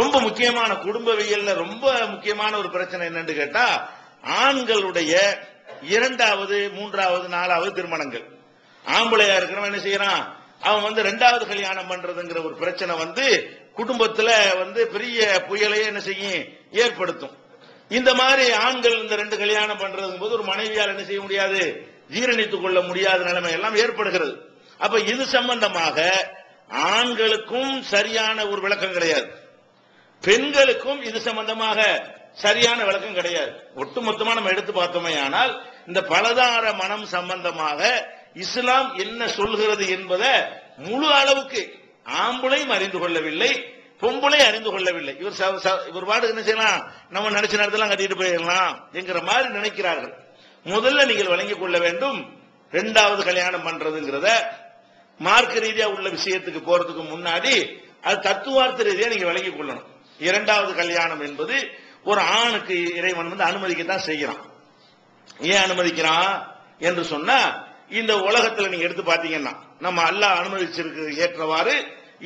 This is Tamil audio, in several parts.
ரொம்ப முக்கியமான குடும்பவியல்ல ரொம்ப முக்கியமான ஒரு பிரச்சனை என்னன்னு கேட்டா, ஆண்களுடைய இரண்டாவது, மூன்றாவது, நாலாவது திருமணங்கள். ஆம்பளையா இருக்கிறவன் என்ன செய்யறான், அவன் ரெண்டாவது கல்யாணம் பண்றதுங்கிற ஒரு பிரச்சனை குடும்பத்துல பெரிய புயலையே என்ன செய்யும், ஏற்படுத்தும். இந்த மாதிரி ஆண்கள் இந்த ரெண்டு கல்யாணம் பண்றதும் போது ஒரு மனைவியால் என்ன செய்ய முடியாது, ஜீரணித்துக் கொள்ள முடியாத நிலைமை எல்லாம் ஏற்படுகிறது. அப்ப இது சம்பந்தமாக ஆண்களுக்கும் சரியான ஒரு விளக்கம் கிடையாது, பெண்களுக்கும் இது சம்பந்தமாக சரியான விளக்கம் கிடையாது. ஒட்டுமொத்தமா நம்ம எடுத்து பார்த்தோமே ஆனால் இந்த பலதார மனம் சம்பந்தமாக இஸ்லாம் என்ன சொல்கிறது என்பதை முழு அளவுக்கு ஆம்பளையும் அறிந்து கொள்ளவில்லை, பொம்பளை அறிந்து கொள்ளவில்லை. இவர் பாடு என்ன செய்யலாம், நம்ம நினைச்ச நேரத்தில் கட்டிட்டு போயிடலாம் என்கிற மாதிரி நினைக்கிறார்கள். முதல்ல நீங்கள் வழங்கிக் கொள்ள வேண்டும், இரண்டாவது கல்யாணம் பண்றதுங்கிறத மார்க்க ரீதியா உள்ள விஷயத்துக்கு போறதுக்கு முன்னாடி அது தத்துவார்த்த ரீதியா நீங்க வழங்கிக் கொள்ளணும். இரண்டாவது கல்யாணம் என்பது ஒரு ஆணுக்கு இறைவன் அனுமதிக்கத்தான் செய்கிறான். ஏன் அனுமதிக்கிறான் என்று சொன்னா, இந்த உலகத்தில் நீங்க எடுத்து பாத்தீங்கன்னா நம்ம அல்லாஹ் அனுமதிச்சிருக்கு ஏற்றவாறு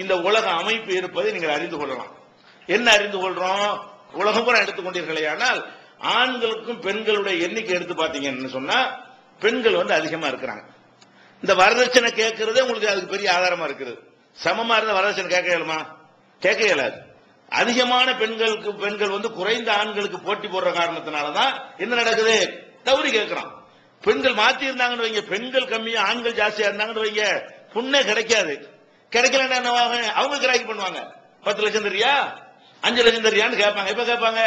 இந்த உலக அமைப்பு இருப்பதை நீங்கள் அறிந்து கொள்ளலாம். என்ன அறிந்து கொள்றோம், உலகம் கூட எடுத்துக்கொண்டீர்களே ஆனால் ஆண்களுக்கும் பெண்களுடைய எண்ணிக்கை எடுத்து பாத்தீங்கன்னு சொன்னா பெண்கள் அதிகமா இருக்கிறாங்க. இந்த வரதட்சணை கேட்கறதே உங்களுக்கு அதுக்கு பெரிய ஆதாரமா இருக்குது. சமமா இருந்த வரதட்சணை கேட்க இயலுமா, கேட்க இயலாது. அதிகமான பெண்கள் குறைந்த ஆண்களுக்கு போட்டி போடுற காரணத்தினாலதான் என்ன நடக்குது, தவறி கேட்கிறான். பெண்கள் மாத்தி இருந்தாங்கன்னு வைங்க, பெண்கள் கம்மியா ஆண்கள் ஜாஸ்தியா இருந்தாங்கன்னு வைங்க, புண்ணே கிடைக்காது. கிடைக்கலன்னா என்னவாக, அவங்க கிராக்கி பண்ணுவாங்க. 10 லட்சம் தெரியா, 5 லட்சம் தெரியான்னு கேட்பாங்க. எப்ப கேட்பாங்க,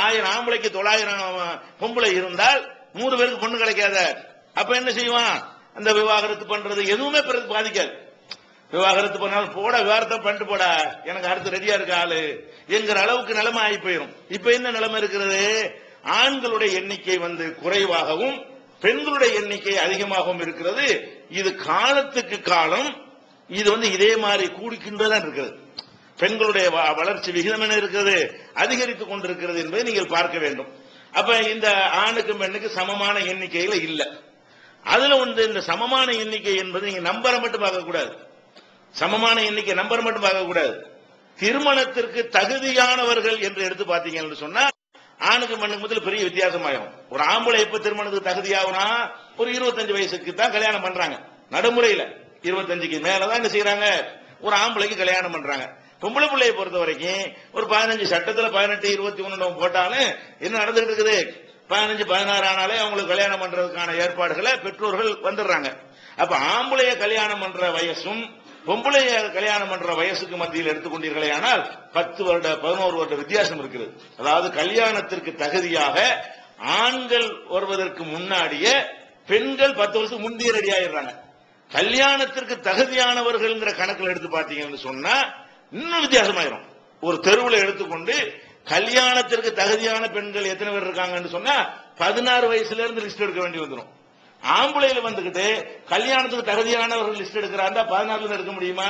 1000 ஆம்பளைக்கு 900 பொம்பளை இருந்தால் 100 பேருக்கு பொண்ணு கிடைக்காத. அப்ப என்ன செய்வான், அந்த விவாகரத்து பண்றது எதுவுமே பிறகு பாதிக்காது. விவாகரத்து பண்ணாலும் போட, விவாகரத்தை பண்ணிட்டு போட, எனக்கு அடுத்து ரெடியா இருக்க ஆளு என்கிற அளவுக்கு நிலைமை ஆகி போயிடும். இப்ப என்ன நிலைமை இருக்கிறது, ஆண்களுடைய எண்ணிக்கை குறைவாகவும் பெண்களுடைய எண்ணிக்கை அதிகமாகவும் இருக்கிறது. இது காலத்துக்கு காலம் இது இதே மாதிரி கூடிக்கின்றதான் இருக்கிறது. பெண்களுடைய வளர்ச்சி விகிதம் என்ன இருக்கிறது, அதிகரித்துக் கொண்டிருக்கிறது என்பதை நீங்கள் பார்க்க வேண்டும். அப்ப இந்த ஆணுக்கும் பெண்ணுக்கு சமமான எண்ணிக்கையில இல்ல. அதுல இந்த சமமான எண்ணிக்கை என்பது நீங்க நம்பரை மட்டும் பார்க்க கூடாது, சமமான எண்ணிக்கை நம்பர் மட்டும் பார்க்க கூடாது. திருமணத்திற்கு தகுதியானவர்கள் என்று எடுத்து பாத்தீங்கன்னு சொன்னா ஆணுக்கு பெண்ணுக்கு முதல்ல பெரிய வித்தியாசமாகும். ஒரு ஆம்பளை எப்ப திருமணத்துக்கு தகுதியாகுனா ஒரு 25 வயசுக்கு தான் கல்யாணம் பண்றாங்க. நடைமுறையில 25க்கு மேலதான் என்ன செய்யறாங்க, ஒரு ஆம்பளைக்கு கல்யாணம் பண்றாங்க. பொம்பளை பிள்ளையை பொறுத்த வரைக்கும் ஒரு 15 சட்டத்துல 18, 21 போட்டாலும் என்ன நடந்துட்டு இருக்குது, 15, 16 ஆனாலே அவங்களுக்கு கல்யாணம் பண்றதுக்கான ஏற்பாடுகளை பெற்றோர்கள் வந்துடுறாங்க. அப்ப ஆம்பளைய கல்யாணம் பண்ற வயசும் பொம்பளைய கல்யாணம் பண்ற வயசுக்கு மத்தியில் எடுத்துக்கொண்டீர்களே ஆனால் 10 வருட 11 வருட வித்தியாசம் இருக்கிறது. அதாவது கல்யாணத்திற்கு தகுதியாக ஆண்கள் வருவதற்கு முன்னாடியே பெண்கள் 10 வருஷத்துக்கு முந்தைய ரெடி ஆயிடுறாங்க. கல்யாணத்திற்கு தகுதியானவர்கள் கணக்கில் எடுத்து பாத்தீங்கன்னு சொன்னா இன்னும் வித்தியாசமாயிரும். ஒரு தெருவில் எடுத்துக்கொண்டு கல்யாணத்திற்கு தகுதியான பெண்கள் எத்தனை பேர் இருக்காங்கன்னு சொன்னா 16 வயசுல இருந்து லிஸ்ட் எடுக்க வேண்டி வந்துடும். ஆம்பளையில கல்யாணத்துக்கு தகுதியானவர்கள் லிஸ்ட் எடுக்கிறாங்க, 16 இருந்து எடுக்க முடியுமா,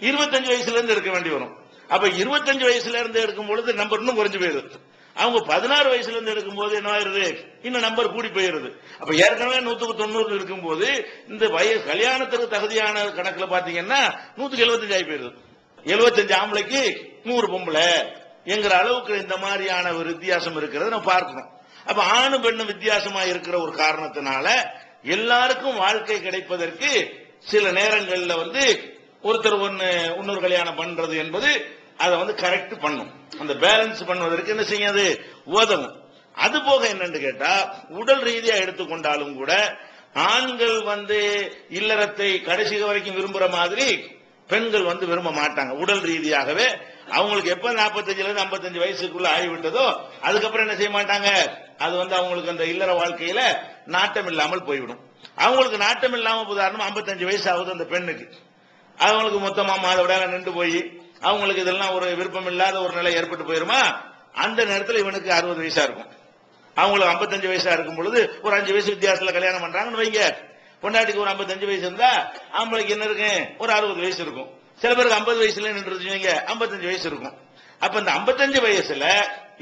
25 வயசுல இருந்து எடுக்க வேண்டி வரும். அப்ப 25 வயசுல இருந்து எடுக்கும் பொழுது நம்பர் இன்னும் குறைஞ்சு போயிருது. அவங்க 16 வயசுல இருந்து எடுக்கும் போது என்ன ஆயிருது, இன்னும் நம்பர் கூடி போயிருது. அப்ப ஏற்கனவே 190 இருக்கும் போது இந்த கல்யாணத்துக்கு தகுதியான கணக்குல பாத்தீங்கன்னா 175 ஆகி போயிருது. 75 ஆம்பளைக்கு 100 பொம்பளை என்கிற அளவுக்கு இந்த மாதிரியான ஒரு வித்தியாசம் இருக்கிறது நம்ம பார்க்கணும். அப்ப ஆணும் பெண்ணும் வித்தியாசமா இருக்கிற ஒரு காரணத்தினால எல்லாருக்கும் வாழ்க்கை கிடைப்பதற்கு சில நேரங்கள்ல ஒருத்தர் இன்னொரு கல்யாணம் பண்றது என்பது அதை கரெக்ட் பண்ணும். அந்த பேலன்ஸ் பண்ணுவதற்கு என்ன செய்யாது, உதவும். அது போக என்னன்னு கேட்டா, உடல் ரீதியா எடுத்துக்கொண்டாலும் கூட ஆண்கள் இல்லறத்தை கடைசி வரைக்கும் விரும்புற மாதிரி பெண்கள் விரும்ப மாட்டாங்க. உடல் ரீதியாகவே அவங்களுக்கு எப்ப 45 இருந்து 55 வயசுக்குள்ள ஆகிவிட்டதோ அதுக்கப்புறம் என்ன செய்ய மாட்டாங்க, அது அவங்களுக்கு அந்த இல்லற வாழ்க்கையில நாட்டம் இல்லாமல் போய்விடும். அவங்களுக்கு நாட்டம் இல்லாம உதாரணம் 55 வயசு ஆகுது அந்த பெண்ணுக்கு, அவங்களுக்கு மொத்தமா மாதவிடாக நின்று போய் அவங்களுக்கு இதெல்லாம் ஒரு விருப்பம் இல்லாத ஒரு நிலை ஏற்பட்டு போயிருமா, அந்த நேரத்தில் இவனுக்கு 60 வயசா இருக்கும். அவங்களுக்கு 55 வயசா இருக்கும் பொழுது ஒரு 5 வயசு வித்தியாசத்துல கல்யாணம் பண்றாங்கன்னு வைங்க. பொண்டாட்டிக்கு ஒரு 55 வயசு இருந்தா ஆம்பளைக்கு என்ன இருக்கு, ஒரு 60 வயசு இருக்கும். சில பேருக்கு 50 வயசுல நின்று 55 வயசு இருக்கும். அப்ப இந்த 55 வயசுல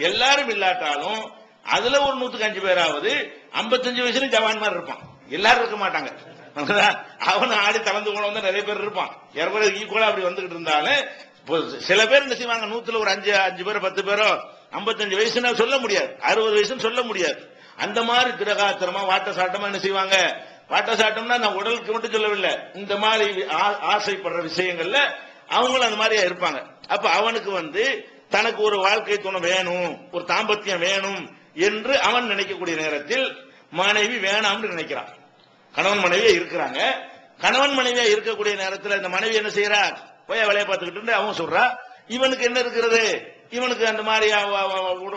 எல்லாரும் இல்லாட்டாலும் அதுல ஒரு 105 பேராவது 55 வயசுல ஜவான் மாதிரி இருப்பான். எல்லாரும் இருக்க மாட்டாங்க. அவனு ஆடி தளர்ந்து போன நிறைய பேர் இருப்பான். ஈக்குவலா அப்படி வந்துகிட்டு இருந்தாலும் சில பேர் என்ன செய்வாங்க, 100ல ஒரு 5 பேரோ 10 பேரோ 55 வயசுன்னா சொல்ல முடியாது, 60 வயசுன்னு சொல்ல முடியாது. அந்த மாதிரி திரகாத்திரமா வாட்ட சாட்டமா என்ன செய்வாங்க, வாட்ட சாட்டம்னா நான் உடலுக்கு மட்டும் சொல்லவில்லை, இந்த மாதிரி ஆசைப்படுற விஷயங்கள்ல அவங்களும் அந்த மாதிரியா இருப்பாங்க. அப்ப அவனுக்கு தனக்கு ஒரு வாழ்க்கை துணை வேணும், ஒரு தாம்பத்தியம் வேணும் என்று அவன் நினைக்கக்கூடிய நேரத்தில் மனைவி வேணாம்னு நினைக்கிறான். கணவன் மனைவியா இருக்கிறாங்க. கணவன் மனைவியா இருக்கக்கூடிய நேரத்தில் இந்த மனைவி என்ன செய்யறா, போய் வேலையை பார்த்துக்கிட்டு அவன் சொல்றா, இவனுக்கு என்ன இருக்கிறது, இவனுக்கு அந்த மாதிரி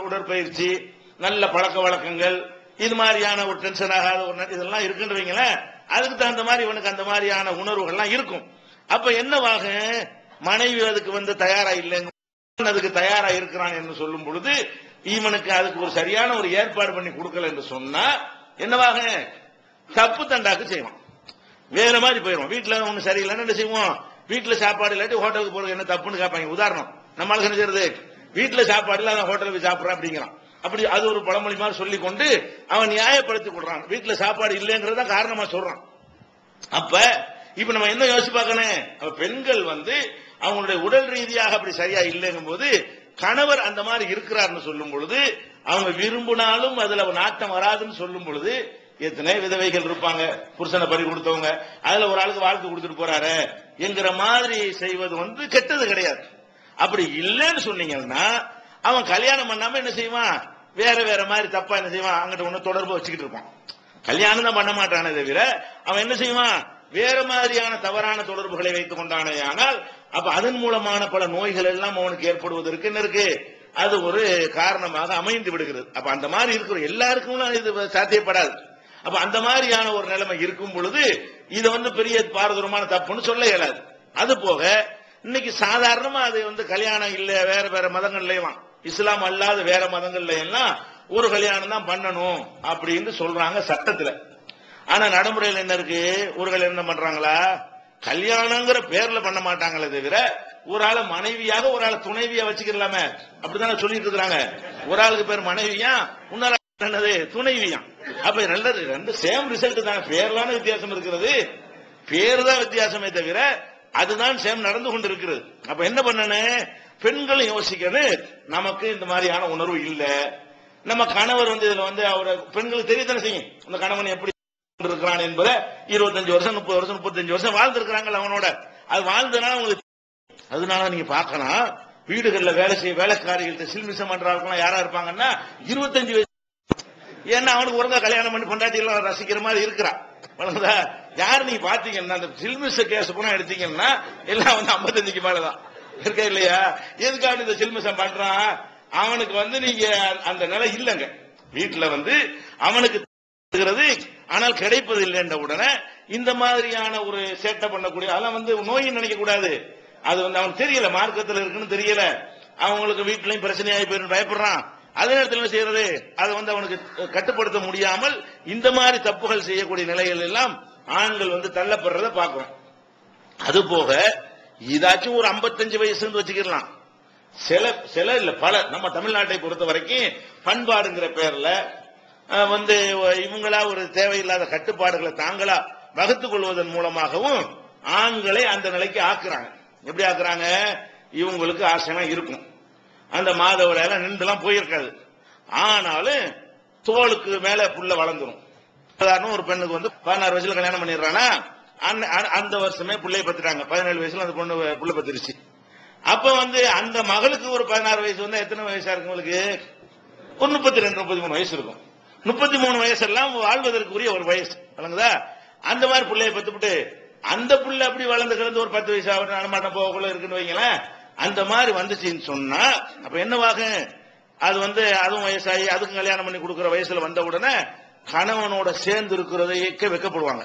உடற்பயிற்சி, நல்ல பழக்க வழக்கங்கள், இது மாதிரியான ஒரு டென்ஷன் ஆகாத ஒரு இதெல்லாம் இருக்குன்றவங்களேன், அதுக்கு தகுந்த மாதிரி இவனுக்கு அந்த மாதிரியான உணர்வுகள்லாம் இருக்கும். அப்ப என்னவாக, மனைவி அதுக்கு தயாரா இல்லைங்க, அதுக்கு தயாரா இருக்கிறான் என்று சொல்லும் பொழுது இவனுக்கு அதுக்கு ஒரு சரியான ஒரு ஏற்பாடு பண்ணி கொடுக்கல என்று சொன்னா என்னவாக, தப்பு தண்டாக்கு செய்வான், வேற மாதிரி போயிடும். வீட்டுல ஒண்ணு சரியில்லைன்னு என்ன செய்வோம், வீட்டுல சாப்பாடு இல்லாட்டி ஹோட்டலுக்கு போறது என்ன தப்புன்னு கேட்பாங்க. உதாரணம், நம்மளுக்கு என்ன செய்யறது, வீட்டுல சாப்பாடு இல்ல ஹோட்டலுக்கு சாப்பிடுறான் அப்படிங்கிறான். அப்படி அது ஒரு பழமொழி மாதிரி சொல்லி கொண்டு அவன் நியாயப்படுத்தி கொடுறான், வீட்டுல சாப்பாடு இல்லைங்கிறத காரணமா சொல்றான். அப்ப இப்ப நம்ம என்ன யோசிச்சு பார்க்கணும், பெண்கள் அவங்களுடைய உடல் ரீதியாக அப்படி சரியா இல்லைங்கும் போது கணவர் அந்த மாதிரி இருக்கிறார்னு சொல்லும் பொழுது, அவங்க விரும்பினாலும் அதுல நாட்டம் வராதுன்னு சொல்லும் பொழுது, எத்தனை விதவைகள் இருப்பாங்க, புருஷனை பறி கொடுத்தவங்க, அதுல ஒரு ஆளுக்கு வாழ்க்கை கொடுத்துட்டு போறாரு என்கிற மாதிரி செய்வது கெட்டது கிடையாது. அப்படி இல்லைன்னு சொன்னீங்கன்னா அவன் கல்யாணம் பண்ணாம என்ன செய்வான், வேற வேற மாதிரி தப்பா என்ன செய்வான், அங்கிட்ட ஒண்ணு தொடர்பு வச்சுக்கிட்டு இருப்பான். கல்யாணம் தான் பண்ண மாட்டானே தவிர அவன் என்ன செய்வான், வேற மாதிரியான தவறான தொடர்புகளை வைத்துக் கொண்டானே. ஆனால் அப்ப அதன் மூலமான பல நோய்கள் எல்லாம் அவனுக்கு ஏற்படுவதற்கு என்ன இருக்கு, அது ஒரு காரணமாக அமைந்து விடுகிறது. அப்ப அந்த மாதிரி இருக்கிற எல்லாருக்கும் இது சாத்தியப்படாது. அப்ப அந்த மாதிரியான ஒரு நிலைமை இருக்கும் பொழுது இது பெரிய பாரதூரமான தப்புன்னு சொல்ல இயலாது. அது போக இன்னைக்கு சாதாரணமா அது கல்யாணம் இல்ல, வேற வேற மதங்கள்லயும், இஸ்லாம் அல்லாத வேற மதங்கள்ல எல்லாம் ஒரு கல்யாணம் தான் பண்ணணும் அப்படின்னு சொல்றாங்க சட்டத்துல. ஆனா நடைமுறையில் என்ன இருக்கு, ஒரு கல்யாணம் என்ன பண்றாங்களா, கல்யாணங்கிற பேர்ல பண்ண மாட்டாங்களே தவிர ஒரு ஆளை மனைவியாக ஒரு ஆளை துணைவியா வச்சுக்கலாமே, அப்படித்தானே சொல்லிட்டு இருக்கிறாங்க. ஒரு ஆளுக்கு பேர் மனைவியா, இன்னொரு என்னது துணைவியா. அப்ப ரெண்டு சேம் ரிசல்ட் தான், பேர்லான வித்தியாசம் இருக்கிறது, பேர் தான் வித்தியாசமே தவிர அதுதான் சேம் நடந்து கொண்டு இருக்கிறது. அப்ப என்ன பண்ணணும், பெண்களும் யோசிக்கணும், நமக்கு இந்த மாதிரியான உணர்வு இல்ல, நம்ம கணவர் இதுல அவரை பெண்களுக்கு தெரியத்தானே செய்யும், அந்த கணவன் எப்படி இருக்கிறான் என்பதை 25 வருஷம் 30 வருஷம் 35 வருஷம் வாழ்ந்திருக்கிறாங்க அவனோட, அது வாழ்ந்தனால உங்களுக்கு. அதனால நீங்க பார்க்கலாம், வீடுகள்ல வேலை செய்ய வேலைக்காரிகள் சில்மிசம் பண்றாங்க யாரா இருப்பாங்கன்னா 25 வயசு. ஏன்னா அவனுக்கு ஒருங்கா கல்யாணம் பண்ணி பொண்டாட்டி எல்லாம் ரசிக்கிற மாதிரி இருக்கிறான். யாரு நீங்க பாத்தீங்கன்னா அந்த சில்மிச கேஸ் போனா எடுத்தீங்கன்னா எல்லாம் 55க்கு மேலதான் இருக்க இல்லையா. எதுக்காக இந்த சில்மிசம் பண்றான், அவனுக்கு நீங்க அந்த நிலை இல்லைங்க. வீட்டுல அவனுக்கு ஆனால் கிடைப்பது இல்லை என்ற உடனே இந்த மாதிரியான ஒரு சேட்டை பண்ணக்கூடிய அதெல்லாம் நோயின்னு நினைக்க கூடாது. அது அவனுக்கு தெரியல, மார்க்கத்தில் இருக்குன்னு தெரியல, அவங்களுக்கு வீட்டிலையும் பிரச்சனையாகி போயிருந்து பயப்படுறான். அதே நேரத்தில் என்ன செய்யறது, அது அவனுக்கு கட்டுப்படுத்த முடியாமல் இந்த மாதிரி தப்புகள் செய்யக்கூடிய நிலைகள் எல்லாம் ஆண்கள் தள்ளப்படுறத பார்க்கிறோம். அது போக இதாச்சும் ஒரு 55 வயசுன்னு வச்சுக்கலாம், சில இல்ல பல நம்ம தமிழ்நாட்டை பொறுத்த வரைக்கும் பண்பாடுங்கிற பேர்ல இவங்களா ஒரு தேவையில்லாத கட்டுப்பாடுகளை தாங்களா வகுத்துக் கொள்வதன் மூலமாகவும் ஆண்களை அந்த நிலைக்கு ஆக்குறாங்க. எப்படி ஆக்குறாங்க, இவங்களுக்கு ஆசைலாம் இருக்கும், அந்த மாதவிடாயெல்லாம் நின்றுலாம் போயிருக்காது, ஆனாலும் தோளுக்கு மேல புள்ள வளர்ந்துரும். சாதாரண ஒரு பெண்ணுக்கு 16 வயசுல கல்யாணம் பண்ணிடுறானா, அந்த வருஷமே பிள்ளைய பத்துட்டாங்க, 17 வயசுல அந்த பொண்ணு புள்ள பத்திருச்சு. அப்ப அந்த மகளுக்கு ஒரு 16 வயசு எத்தனை வயசா இருக்கு, உங்களுக்கு ஒரு 32 33 வயசு இருக்கும். 33 வயசெல்லாம் வாழ்வதற்குரிய ஒரு வயசு வழங்குதா. அந்த மாதிரி பிள்ளைய பத்துவிட்டு அந்த புள்ள அப்படி வளர்ந்து கிடந்து ஒரு 10 வயசு நடமாட்டம் போகக்குள்ள இருக்குன்னு வைங்களேன், அந்த மாதிரி வந்துச்சுன்னு சொன்னா அப்ப என்னவாக, அது அதுவும் வயசாகி அதுக்கும் கல்யாணம் பண்ணி கொடுக்கிற வயசுல வந்த உடனே கணவனோட சேர்ந்து இருக்கிறதைக்க வைக்கப்படுவாங்க.